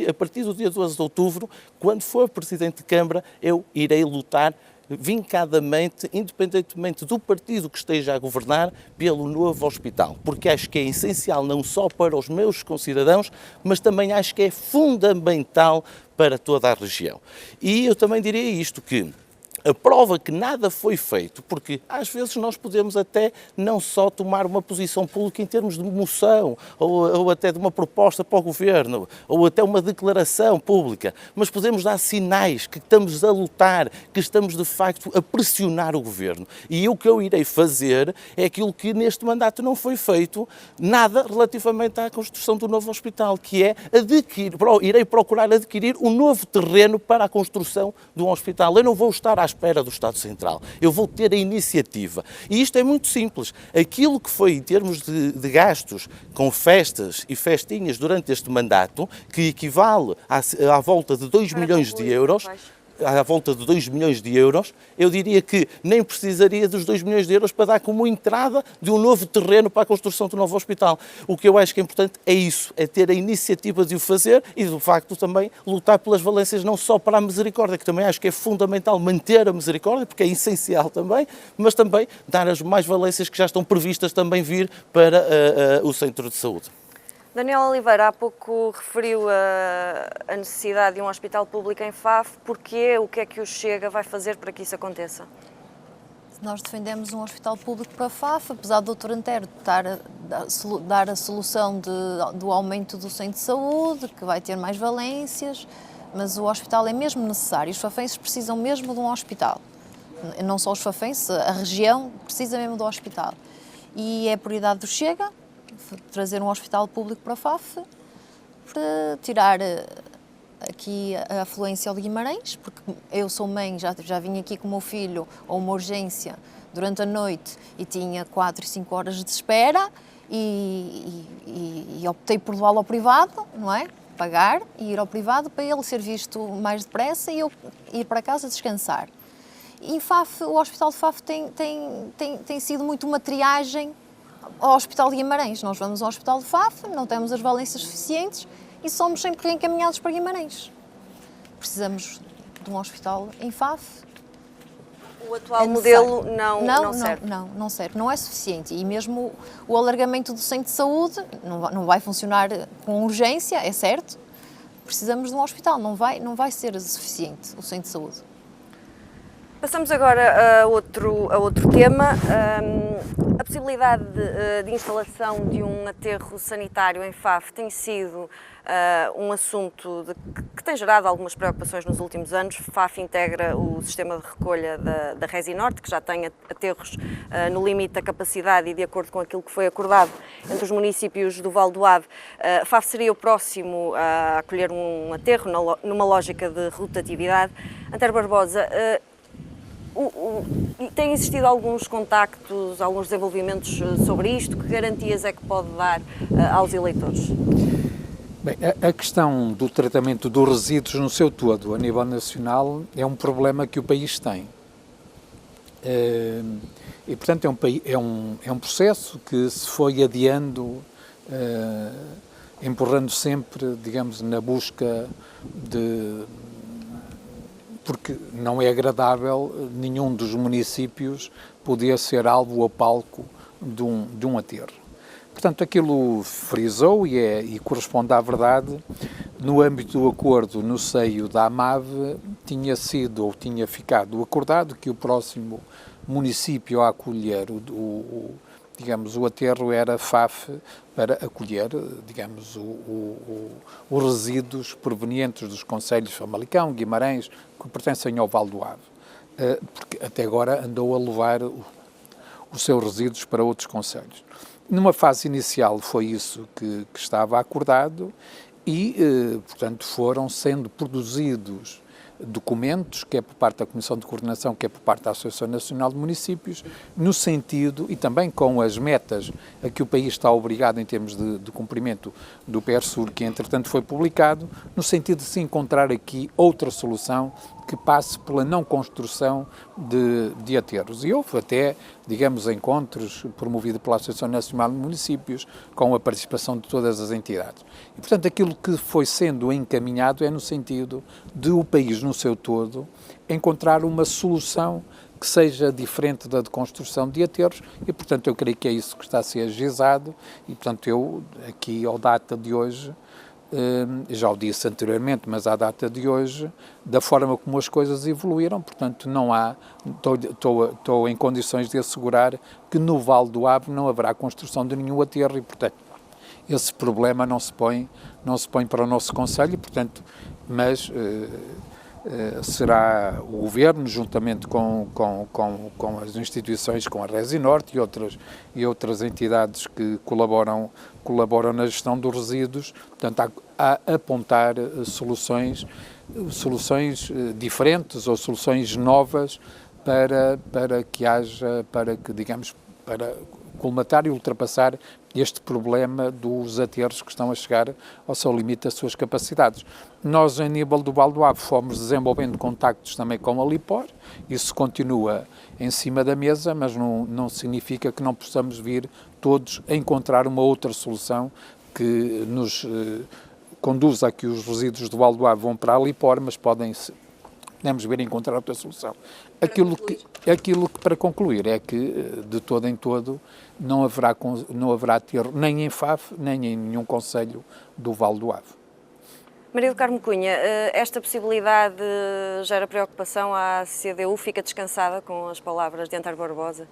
a partir do dia 12 de outubro, quando for Presidente de Câmara, eu irei lutar vincadamente, independentemente do partido que esteja a governar, pelo novo hospital, porque acho que é essencial não só para os meus concidadãos, mas também acho que é fundamental para toda a região. E eu também diria isto, que a prova que nada foi feito, porque às vezes nós podemos até não só tomar uma posição pública em termos de moção, ou até de uma proposta para o Governo, ou até uma declaração pública, mas podemos dar sinais que estamos a lutar, que estamos de facto a pressionar o Governo. E o que eu irei fazer é aquilo que neste mandato não foi feito, nada relativamente à construção do novo hospital, que é irei procurar adquirir um novo terreno para a construção de um hospital. Eu não vou estar à espera do Estado Central. Eu vou ter a iniciativa. E isto é muito simples. Aquilo que foi em termos de gastos com festas e festinhas durante este mandato, que equivale à volta de 2 milhões de euros, à volta de 2 milhões de euros, eu diria que nem precisaria dos 2 milhões de euros para dar como entrada de um novo terreno para a construção do novo hospital. O que eu acho que é importante é isso, é ter a iniciativa de o fazer e, de facto, também lutar pelas valências não só para a misericórdia, que também acho que é fundamental manter a misericórdia, porque é essencial também, mas também dar as mais valências que já estão previstas também vir para o centro de saúde. Daniel Oliveira há pouco referiu a necessidade de um hospital público em Faf. Porquê? O que é que o Chega vai fazer para que isso aconteça? Nós defendemos um hospital público para a FAF, apesar do Dr. Antero dar a solução do aumento do centro de saúde, que vai ter mais valências, mas o hospital é mesmo necessário. Os fafenses precisam mesmo de um hospital. Não só os fafenses, a região precisa mesmo do hospital. E é a prioridade do Chega, trazer um hospital público para a FAF, para tirar aqui a afluência ao de Guimarães, porque eu sou mãe, já vim aqui com o meu filho a uma urgência durante a noite e tinha 4 e 5 horas de espera e optei por levá-lo ao privado, não é? Pagar e ir ao privado para ele ser visto mais depressa e eu ir para casa descansar. E FAF, o Hospital de FAF tem sido muito uma triagem ao Hospital de Guimarães. Nós vamos ao Hospital de FAF, não temos as valências suficientes e somos sempre reencaminhados para Guimarães. Precisamos de um hospital em FAF. O atual modelo não serve? Não serve, não é suficiente. E mesmo o alargamento do centro de saúde não vai funcionar com urgência, é certo. Precisamos de um hospital, não vai ser suficiente o centro de saúde. Passamos agora a outro tema. A possibilidade de instalação de um aterro sanitário em FAF tem sido um assunto que tem gerado algumas preocupações nos últimos anos. FAF integra o sistema de recolha da Resi Norte, que já tem aterros no limite da capacidade e de acordo com aquilo que foi acordado entre os municípios do Val do Ave. FAF seria o próximo a acolher um aterro numa lógica de rotatividade. Antero Barbosa, tem existido alguns contactos, alguns desenvolvimentos sobre isto? Que garantias é que pode dar aos eleitores? Bem, a questão do tratamento dos resíduos no seu todo, a nível nacional, é um problema que o país tem. E, portanto, é um processo que se foi adiando, empurrando sempre, digamos, na busca de... Porque não é agradável nenhum dos municípios poder ser alvo ou palco de um aterro. Portanto, aquilo frisou e corresponde à verdade. No âmbito do acordo no seio da AMAV, tinha ficado acordado que o próximo município a acolher o aterro era FAF, para acolher, digamos, os resíduos provenientes dos concelhos Famalicão, Guimarães, que pertencem ao Val do Ave, porque até agora andou a levar os seus resíduos para outros concelhos. Numa fase inicial foi isso que estava acordado e, portanto, foram sendo produzidos documentos, quer por parte da Comissão de Coordenação, quer por parte da Associação Nacional de Municípios, no sentido, e também com as metas a que o país está obrigado em termos de cumprimento do PRSUR, que entretanto foi publicado, no sentido de se encontrar aqui outra solução que passe pela não construção de aterros. E houve até, digamos, encontros promovidos pela Associação Nacional de Municípios, com a participação de todas as entidades. E, portanto, aquilo que foi sendo encaminhado é no sentido de o país, no seu todo, encontrar uma solução que seja diferente da de construção de aterros e, portanto, eu creio que é isso que está a ser agilizado e, portanto, eu, aqui, ao data de hoje, já o disse anteriormente, mas à data de hoje, da forma como as coisas evoluíram, portanto, estou em condições de assegurar que no Val do Ave não haverá construção de nenhum aterro e, portanto, esse problema não se põe para o nosso concelho, portanto, mas será o Governo, juntamente com as instituições, com a Resi Norte e outras entidades que colaboram na gestão dos resíduos, portanto, a apontar soluções diferentes ou soluções novas para colmatar e ultrapassar este problema dos aterros que estão a chegar ao seu limite das suas capacidades. Nós, em nível do Val do Ave, fomos desenvolvendo contactos também com a Lipor, isso continua em cima da mesa, mas não significa que não possamos vir todos a encontrar uma outra solução que nos conduza a que os resíduos do Val do Ave vão para a Lipor, mas podemos vir a encontrar outra solução. Aquilo que, para concluir, é que, de todo em todo, não haverá aterro nem em FAF, nem em nenhum concelho do Val do Ave. Maria do Carmo Cunha, esta possibilidade gera preocupação à CDU? Fica descansada com as palavras de António Barbosa?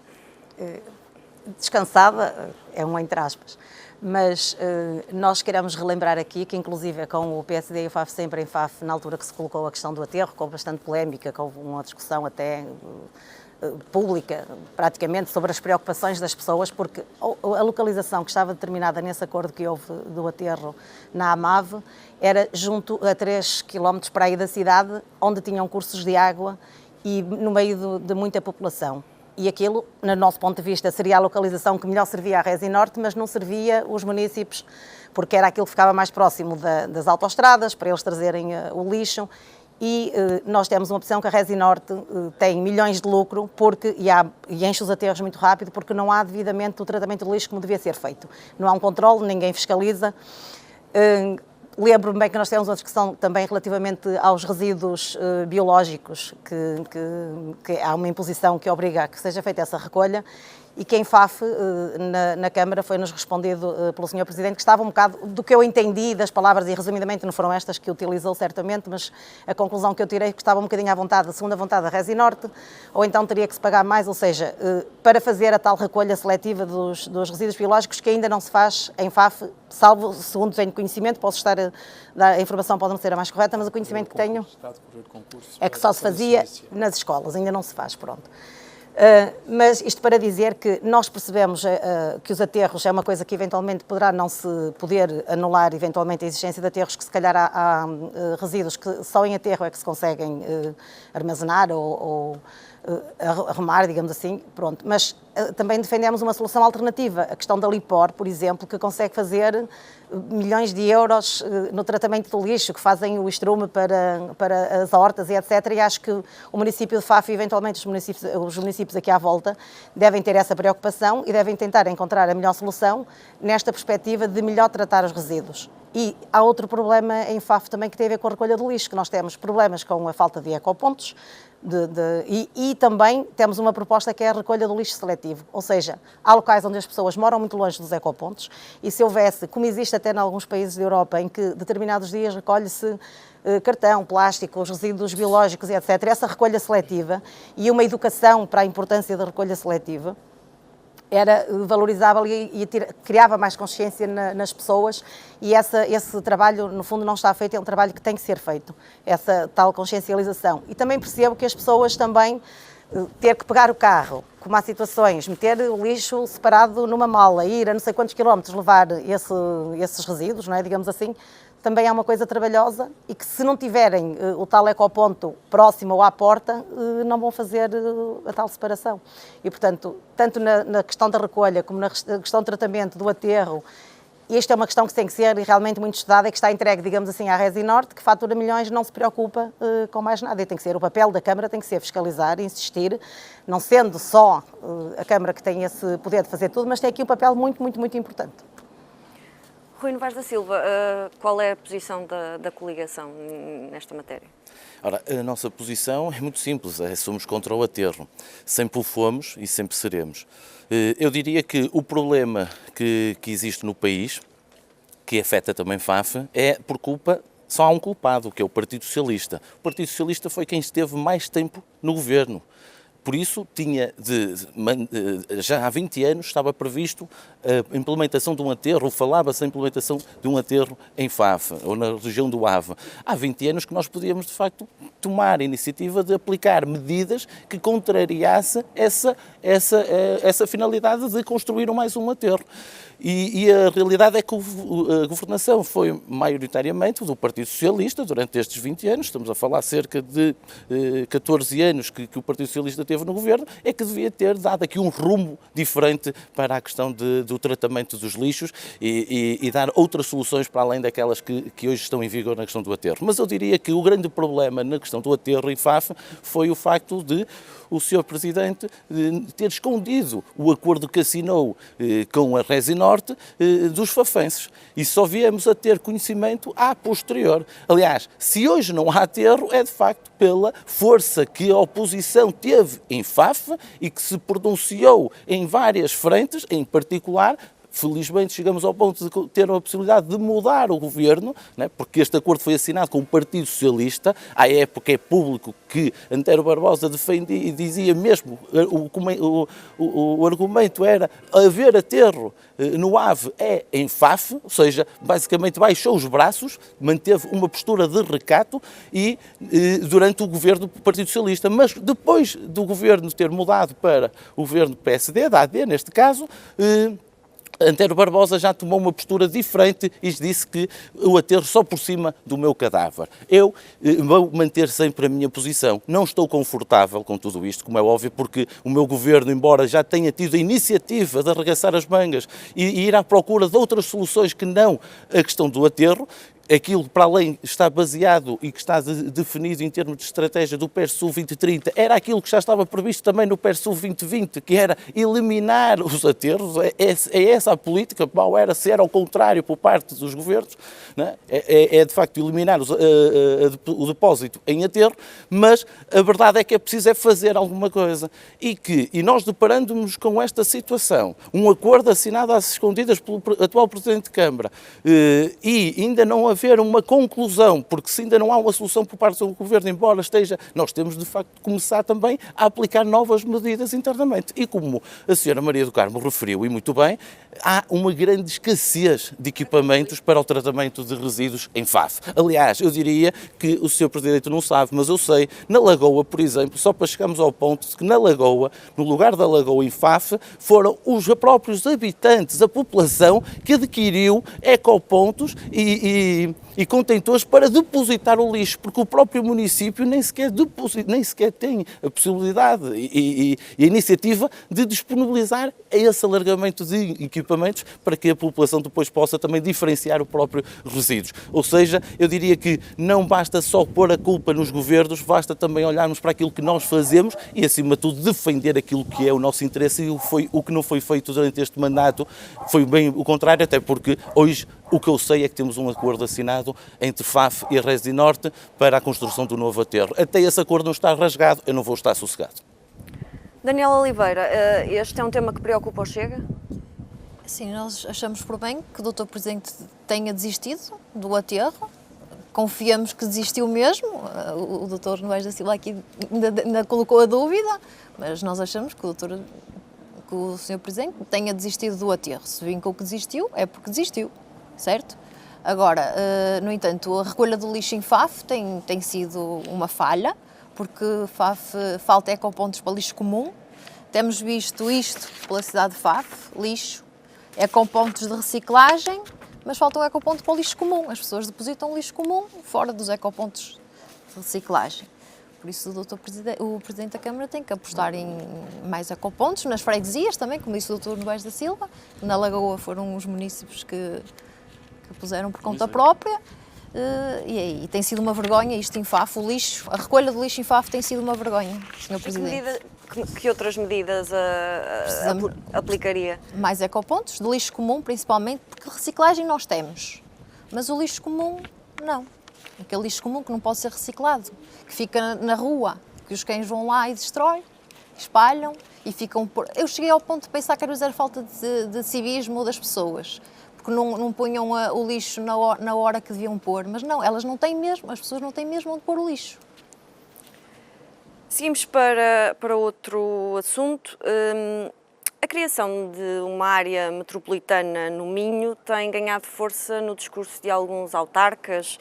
Descansada é um entre aspas, mas nós queremos relembrar aqui que, inclusive, com o PSD e o FAF sempre em FAF, na altura que se colocou a questão do aterro, com bastante polémica, com uma discussão até pública, praticamente, sobre as preocupações das pessoas, porque a localização que estava determinada nesse acordo que houve do aterro na AMAV era junto a 3 km para aí da cidade, onde tinham cursos de água e no meio de muita população. E aquilo, no nosso ponto de vista, seria a localização que melhor servia à Resi Norte, mas não servia os municípios, porque era aquilo que ficava mais próximo das autoestradas, para eles trazerem o lixo. E nós temos uma opção que a Resi Norte tem milhões de lucro e enche os aterros muito rápido, porque não há devidamente o tratamento do lixo como devia ser feito. Não há um controle, ninguém fiscaliza. Lembro-me bem que nós temos uma discussão também relativamente aos resíduos biológicos, que há uma imposição que obriga a que seja feita essa recolha, e que em FAF, na Câmara, foi-nos respondido pelo Sr. Presidente que estava um bocado, do que eu entendi das palavras, e resumidamente não foram estas que utilizou certamente, mas a conclusão que eu tirei é que estava um bocadinho à vontade, a segunda vontade da Resi Norte, ou então teria que se pagar mais, ou seja, para fazer a tal recolha seletiva dos resíduos biológicos que ainda não se faz em FAF, salvo, segundo tenho conhecimento, posso estar a informação pode não ser a mais correta, mas o conhecimento que tenho é que só se fazia nas escolas, ainda não se faz, pronto. Mas isto para dizer que nós percebemos que os aterros é uma coisa que eventualmente poderá não se poder anular eventualmente a existência de aterros, que se calhar há resíduos que só em aterro é que se conseguem armazenar ou arrumar, digamos assim, pronto. Mas também defendemos uma solução alternativa, a questão da Lipor, por exemplo, que consegue fazer milhões de euros no tratamento do lixo, que fazem o estrume para as hortas e etc. E acho que o município de Faf e eventualmente os municípios aqui à volta devem ter essa preocupação e devem tentar encontrar a melhor solução nesta perspectiva de melhor tratar os resíduos. E há outro problema em Faf também que tem a ver com a recolha do lixo, que nós temos problemas com a falta de ecopontos, e também temos uma proposta que é a recolha do lixo seletivo, ou seja, há locais onde as pessoas moram muito longe dos ecopontos e se houvesse, como existe até em alguns países da Europa, em que determinados dias recolhe-se cartão, plástico, os resíduos biológicos e etc., essa recolha seletiva e uma educação para a importância da recolha seletiva, era valorizável e criava mais consciência nas pessoas e esse trabalho, no fundo, não está feito, é um trabalho que tem que ser feito, essa tal consciencialização. E também percebo que as pessoas também ter que pegar o carro, como há situações, meter o lixo separado numa mala, ir a não sei quantos quilómetros levar esses resíduos, não é, digamos assim, também é uma coisa trabalhosa e que se não tiverem o tal ecoponto próximo ou à porta, não vão fazer a tal separação. E, portanto, tanto na questão da recolha como na questão do tratamento do aterro, esta é uma questão que tem que ser realmente muito estudada e que está entregue, digamos assim, à Resi Norte, que fatura milhões, não se preocupa com mais nada. E tem que ser o papel da Câmara, tem que ser fiscalizar, insistir, não sendo só a Câmara que tem esse poder de fazer tudo, mas tem aqui um papel muito, muito, muito importante. Rui Novaes da Silva, qual é a posição da coligação nesta matéria? Ora, a nossa posição é muito simples, somos contra o aterro. Sempre o fomos e sempre seremos. Eu diria que o problema que existe no país, que afeta também FAF, é por culpa, só há um culpado, que é o Partido Socialista. O Partido Socialista foi quem esteve mais tempo no governo. Por isso, já há 20 anos estava previsto a implementação de um aterro, falava-se a implementação de um aterro em Faf, ou na região do Ave. Há 20 anos que nós podíamos, de facto, tomar a iniciativa de aplicar medidas que contrariassem essa finalidade de construir mais um aterro. E a realidade é que a governação foi maioritariamente do Partido Socialista durante estes 20 anos, estamos a falar cerca de 14 anos que o Partido Socialista teve no governo, é que devia ter dado aqui um rumo diferente para a questão do tratamento dos lixos e dar outras soluções para além daquelas que hoje estão em vigor na questão do aterro. Mas eu diria que o grande problema na questão do aterro em Faf foi o facto de o Sr. Presidente ter escondido o acordo que assinou com a Resi Norte dos fafenses. E só viemos a ter conhecimento a posterior. Aliás, se hoje não há aterro, é de facto pela força que a oposição teve em Faf e que se pronunciou em várias frentes, em particular felizmente chegamos ao ponto de ter a possibilidade de mudar o governo, né, porque este acordo foi assinado com o Partido Socialista. À época é público que Antero Barbosa defendia e dizia mesmo, o argumento era haver aterro no AVE é em Faf, ou seja, basicamente baixou os braços, manteve uma postura de recato e durante o governo do Partido Socialista. Mas depois do governo ter mudado para o governo PSD, da AD neste caso, Antero Barbosa já tomou uma postura diferente e disse que o aterro só por cima do meu cadáver. Eu vou manter sempre a minha posição. Não estou confortável com tudo isto, como é óbvio, porque o meu governo, embora já tenha tido a iniciativa de arregaçar as mangas e ir à procura de outras soluções que não a questão do aterro, aquilo para além está baseado e que está definido em termos de estratégia do PERSUL 2030, era aquilo que já estava previsto também no PERSUL 2020, que era eliminar os aterros. É essa a política, mal era ser ao contrário por parte dos governos, não é? É de facto eliminar o depósito em aterro, mas a verdade é que é preciso fazer alguma coisa. E nós deparando-nos com esta situação, um acordo assinado às escondidas pelo atual Presidente de Câmara, e ainda não haver uma conclusão, porque se ainda não há uma solução por parte do Governo, embora esteja, nós temos de facto de começar também a aplicar novas medidas internamente. E como a senhora Maria do Carmo referiu, e muito bem, há uma grande escassez de equipamentos para o tratamento de resíduos em Faf. Aliás, eu diria que o senhor Presidente não sabe, mas eu sei, na Lagoa, por exemplo, só para chegarmos ao ponto de que na Lagoa, no lugar da Lagoa em Faf, foram os próprios habitantes, a população, que adquiriu ecopontos e contentores para depositar o lixo, porque o próprio município nem sequer tem a possibilidade e a iniciativa de disponibilizar esse alargamento de equipamentos para que a população depois possa também diferenciar o próprio resíduos. Ou seja, eu diria que não basta só pôr a culpa nos governos, basta também olharmos para aquilo que nós fazemos e, acima de tudo, defender aquilo que é o nosso interesse, e o que não foi feito durante este mandato foi bem o contrário, até porque hoje o que eu sei é que temos um acordo assinado entre Faf e a Resi Norte para a construção do novo aterro. Até esse acordo não está rasgado, eu não vou estar sossegado. Daniela Oliveira, este é um tema que preocupa o Chega? Sim, nós achamos por bem que o Dr. Presidente tenha desistido do aterro. Confiamos que desistiu mesmo. O Dr. Noés da Silva aqui ainda colocou a dúvida, mas nós achamos que o Sr. Presidente tenha desistido do aterro. Se vincou que desistiu, é porque desistiu, certo? Agora, no entanto, a recolha do lixo em Faf tem sido uma falha, porque Faf falta ecopontos para lixo comum. Temos visto isto pela cidade de Faf, lixo, ecopontos de reciclagem, mas falta um ecoponto para o lixo comum. As pessoas depositam lixo comum fora dos ecopontos de reciclagem. Por isso o Presidente da Câmara tem que apostar em mais ecopontos, nas freguesias também, como disse o Dr. Noés da Silva. Na Lagoa foram os municípios que puseram por conta própria. E tem sido uma vergonha isto em Faf, o lixo, a recolha do lixo em Faf tem sido uma vergonha, Sr. Presidente. Que outras medidas aplicaria? Mais ecopontos, de lixo comum principalmente, porque reciclagem nós temos, mas o lixo comum não. Aquele lixo comum que não pode ser reciclado, que fica na rua, que os cães vão lá e destroem, espalham e ficam por... Eu cheguei ao ponto de pensar que era falta de civismo das pessoas, porque não punham o lixo na hora que deviam pôr, mas não, elas não têm mesmo, as pessoas não têm mesmo onde pôr o lixo. Seguimos para outro assunto. A criação de uma área metropolitana no Minho tem ganhado força no discurso de alguns autarcas,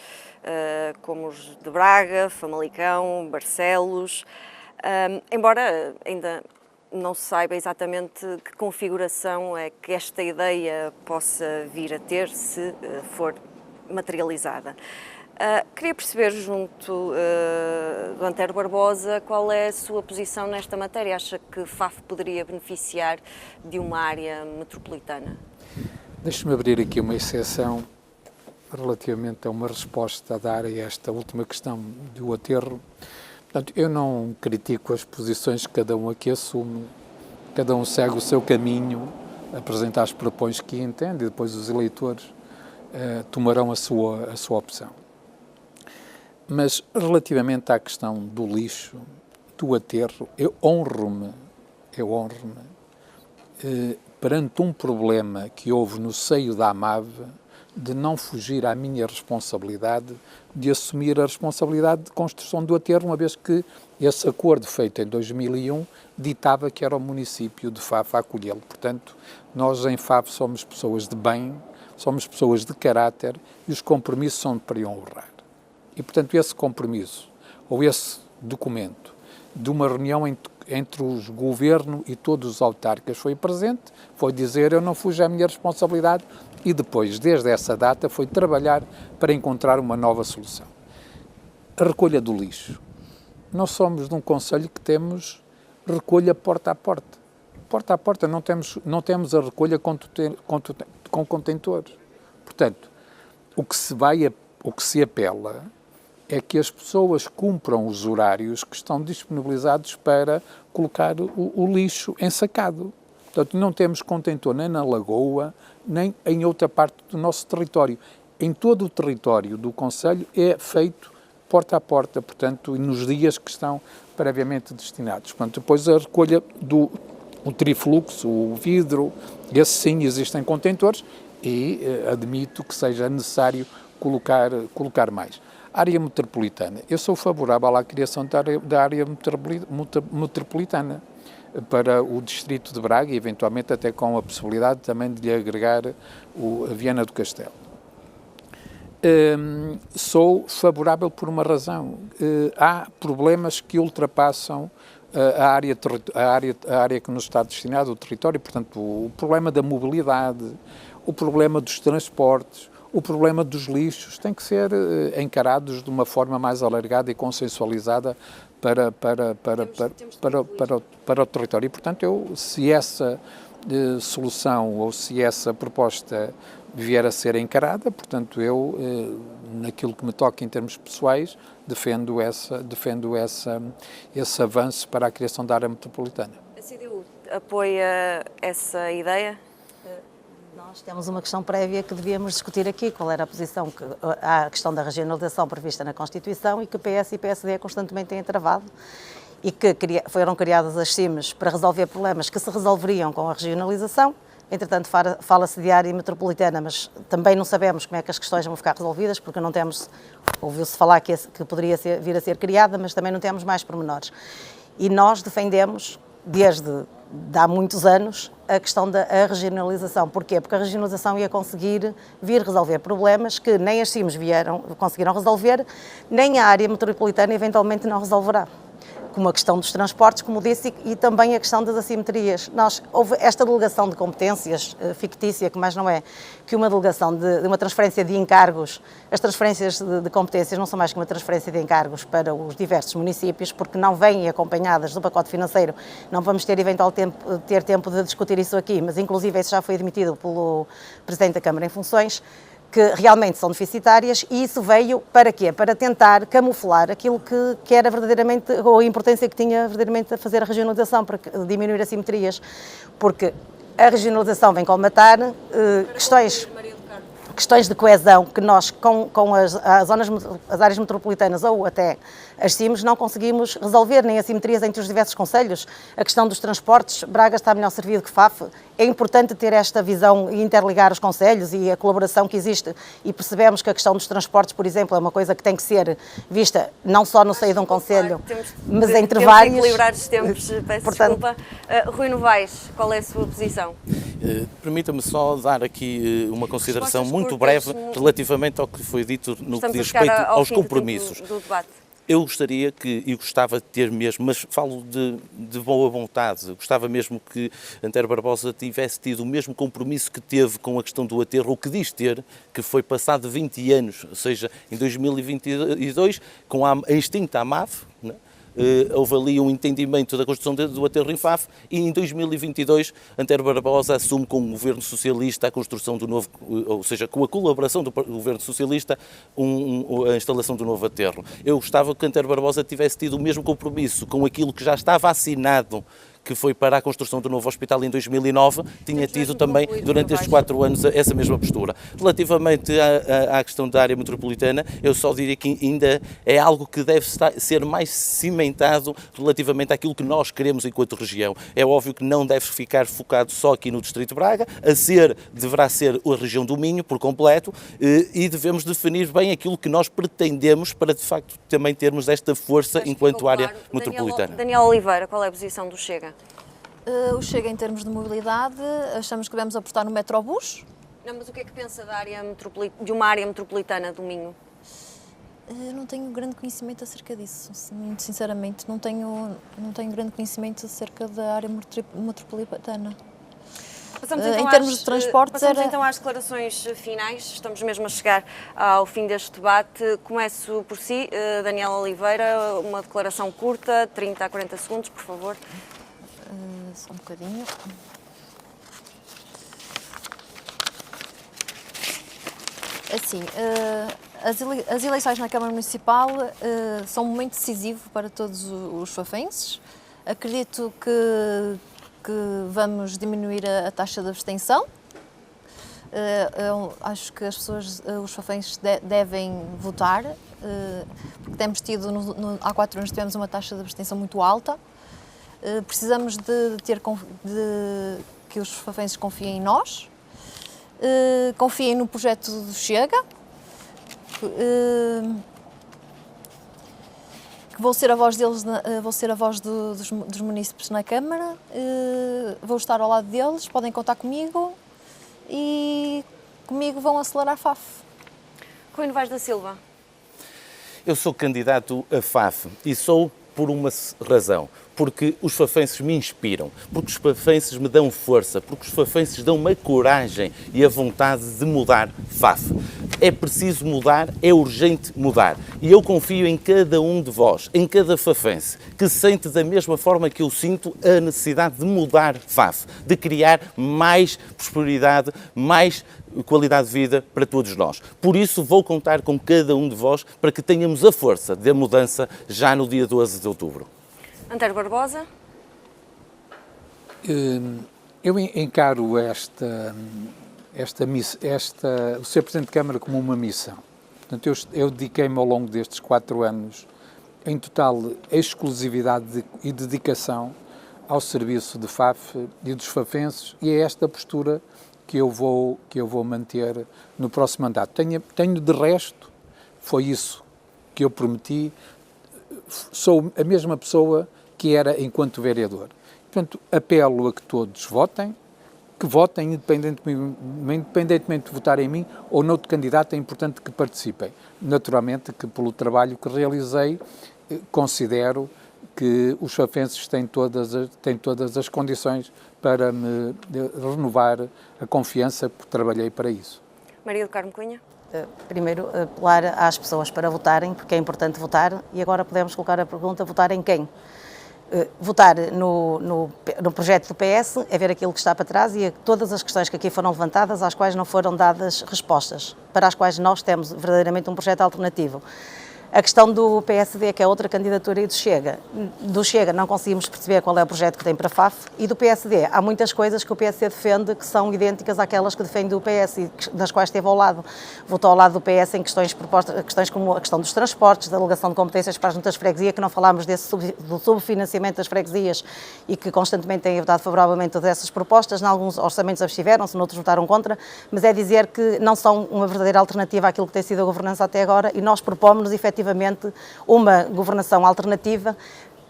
como os de Braga, Famalicão, Barcelos, embora ainda não se saiba exatamente que configuração é que esta ideia possa vir a ter se for materializada. Queria perceber, junto do Antero Barbosa, qual é a sua posição nesta matéria. Acha que Faf poderia beneficiar de uma área metropolitana? Deixe-me abrir aqui uma exceção relativamente a uma resposta a dar a esta última questão do aterro. Portanto, eu não critico as posições que cada um aqui assume, cada um segue o seu caminho, apresenta as propostas que entende e depois os eleitores tomarão a sua opção. Mas, relativamente à questão do lixo, do aterro, eu honro-me perante um problema que houve no seio da AMAV, de não fugir à minha responsabilidade, de assumir a responsabilidade de construção do aterro, uma vez que esse acordo feito em 2001 ditava que era o município de Faf a acolhê-lo. Portanto, nós em Faf somos pessoas de bem, somos pessoas de caráter e os compromissos são para honrar. E, portanto, esse compromisso, ou esse documento, de uma reunião entre os governo e todos os autarcas foi presente, foi dizer eu não fujo à minha responsabilidade e depois, desde essa data, foi trabalhar para encontrar uma nova solução. A recolha do lixo. Nós somos de um concelho que temos recolha porta a porta. Porta a porta, não temos a recolha com contentores. Portanto, o que se apela é que as pessoas cumpram os horários que estão disponibilizados para colocar o lixo ensacado. Portanto, não temos contentor nem na Lagoa, nem em outra parte do nosso território. Em todo o território do concelho é feito porta a porta, portanto, e nos dias que estão previamente destinados. Portanto, depois a recolha do trifluxo, o vidro, esse sim existem contentores e admito que seja necessário colocar mais. Área metropolitana. Eu sou favorável à criação da área metropolitana para o distrito de Braga e, eventualmente, até com a possibilidade também de lhe agregar a Viana do Castelo. Sou favorável por uma razão. Há problemas que ultrapassam a área que nos está destinada, o território, portanto, o problema da mobilidade, o problema dos transportes, o problema dos lixos tem que ser encarados de uma forma mais alargada e consensualizada para o território. E, portanto, se essa solução ou se essa proposta vier a ser encarada, portanto, naquilo que me toca em termos pessoais, defendo esse avanço para a criação da área metropolitana. A CDU apoia essa ideia? Nós temos uma questão prévia que devíamos discutir aqui, qual era a posição, a questão da regionalização prevista na Constituição e que PS e PSD constantemente têm travado e que foram criadas as CIMs para resolver problemas que se resolveriam com a regionalização. Entretanto, fala-se de área metropolitana, mas também não sabemos como é que as questões vão ficar resolvidas, porque não temos, ouviu-se falar que poderia vir a ser criada, mas também não temos mais pormenores. E nós defendemos, desde há muitos anos, a questão da regionalização. Porquê? Porque a regionalização ia conseguir vir resolver problemas que nem as CIMs conseguiram resolver, nem a área metropolitana eventualmente não resolverá. Como a questão dos transportes, como disse, e também a questão das assimetrias. Houve esta delegação de competências fictícia, que mais não é que uma delegação de uma transferência de encargos. As transferências de competências não são mais que uma transferência de encargos para os diversos municípios, porque não vêm acompanhadas do pacote financeiro. Não vamos ter ter tempo de discutir isso aqui, mas inclusive isso já foi admitido pelo Presidente da Câmara em funções, que realmente são deficitárias, e isso veio para quê? Para tentar camuflar aquilo que era verdadeiramente, ou a importância que tinha verdadeiramente a fazer a regionalização, para diminuir assimetrias, porque a regionalização vem colmatar questões de coesão que nós, com as áreas metropolitanas ou até as CIMs, não conseguimos resolver, nem assimetrias entre os diversos concelhos. A questão dos transportes, Braga está melhor servido que Faf. É importante ter esta visão e interligar os concelhos e a colaboração que existe, e percebemos que a questão dos transportes, por exemplo, é uma coisa que tem que ser vista não só no seio de um concelho, mas entre vários. Temos que equilibrar os tempos, peço desculpa. Rui Novaes, qual é a sua posição? Permita-me só dar aqui uma consideração muito breve relativamente ao que foi dito no que diz respeito aos compromissos. Do debate. Eu gostaria e gostava de ter mesmo, mas falo de boa vontade, gostava mesmo que Antero Barbosa tivesse tido o mesmo compromisso que teve com a questão do aterro, ou que diz ter, que foi passado 20 anos, ou seja, em 2022, com a extinta AMAV, né? Houve ali um entendimento da construção do aterro em Faf, e em 2022 Antero Barbosa assume com o governo socialista a construção do novo, ou seja, com a colaboração do governo socialista, a instalação do novo aterro. Eu gostava que Antero Barbosa tivesse tido o mesmo compromisso com aquilo que já estava assinado, que foi para a construção do novo hospital em 2009, tinha tido também, durante estes 4 anos, essa mesma postura. Relativamente à questão da área metropolitana, eu só diria que ainda é algo que deve ser mais cimentado relativamente àquilo que nós queremos enquanto região. É óbvio que não deve ficar focado só aqui no Distrito de Braga, deverá ser a região do Minho por completo, e devemos definir bem aquilo que nós pretendemos para, de facto, também termos esta força enquanto área metropolitana. Daniel Oliveira, qual é a posição do Chega? O Chega, em termos de mobilidade, achamos que devemos apostar no Metrobus. Não, mas o que é que pensa de uma área metropolitana do Minho? Não tenho grande conhecimento acerca disso, muito sinceramente. Não tenho grande conhecimento acerca da área metropolitana. Em termos de transportes, passamos então às declarações finais. Estamos mesmo a chegar ao fim deste debate. Começo por si, Daniel Oliveira, uma declaração curta, 30 a 40 segundos, por favor. Só um bocadinho. Assim, as eleições na Câmara Municipal são um momento decisivo para todos os fafenses. Acredito que vamos diminuir a taxa de abstenção. Acho que os fafenses devem votar, porque temos tido, há 4 anos tivemos uma taxa de abstenção muito alta. Precisamos de que os fafenses confiem em nós, confiem no projeto do Chega, que vou ser a voz deles, vou ser a voz dos munícipes na Câmara, vou estar ao lado deles, podem contar comigo e comigo vão acelerar a FAF. Rui Novaes da Silva. Eu sou candidato a FAF e sou por uma razão, porque os fafenses me inspiram, porque os fafenses me dão força, porque os fafenses dão-me a coragem e a vontade de mudar FAF. É preciso mudar, é urgente mudar. E eu confio em cada um de vós, em cada fafense, que sente da mesma forma que eu sinto a necessidade de mudar FAF, de criar mais prosperidade, mais qualidade de vida para todos nós. Por isso vou contar com cada um de vós para que tenhamos a força da mudança já no dia 12 de outubro. António Barbosa. Eu encaro o Sr. Presidente de Câmara como uma missão. Portanto, eu dediquei-me ao longo destes 4 anos, em total exclusividade e dedicação ao serviço de FAF e dos fafenses, e é esta postura que eu vou manter no próximo mandato. Tenho de resto, foi isso que eu prometi, sou a mesma pessoa que era enquanto vereador. Portanto, apelo a que todos votem, independentemente de votar em mim ou noutro candidato, é importante que participem. Naturalmente que pelo trabalho que realizei, considero que os fafenses têm todas as condições para me renovar a confiança, porque trabalhei para isso. Maria do Carmo Cunha. Primeiro, apelar às pessoas para votarem, porque é importante votar, e agora podemos colocar a pergunta, votar em quem? Votar no projeto do PS é ver aquilo que está para trás e todas as questões que aqui foram levantadas, às quais não foram dadas respostas, para as quais nós temos verdadeiramente um projeto alternativo. A questão do PSD, que é outra candidatura, e do Chega não conseguimos perceber qual é o projeto que tem para a FAF, e do PSD há muitas coisas que o PSD defende que são idênticas àquelas que defende o PS e das quais esteve ao lado. Votou ao lado do PS em questões como a questão dos transportes, da alegação de competências para as juntas de freguesia, que não falámos do subfinanciamento das freguesias e que constantemente têm votado favoravelmente a essas propostas. Em alguns orçamentos abstiveram-se, noutros votaram contra, mas é dizer que não são uma verdadeira alternativa àquilo que tem sido a governança até agora, e nós propomos-nos efetivamente uma governação alternativa.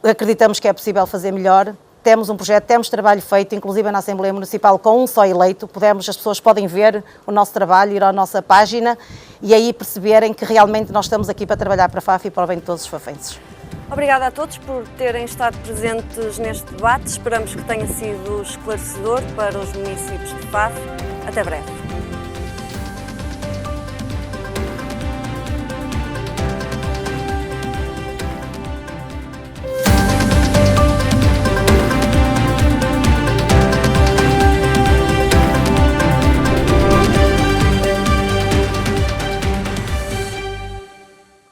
Acreditamos que é possível fazer melhor. Temos um projeto, temos trabalho feito, inclusive na Assembleia Municipal, com um só eleito. As pessoas podem ver o nosso trabalho, ir à nossa página e aí perceberem que realmente nós estamos aqui para trabalhar para a FAF e para o bem de todos os fafenses. Obrigada a todos por terem estado presentes neste debate. Esperamos que tenha sido esclarecedor para os municípios de FAF. Até breve.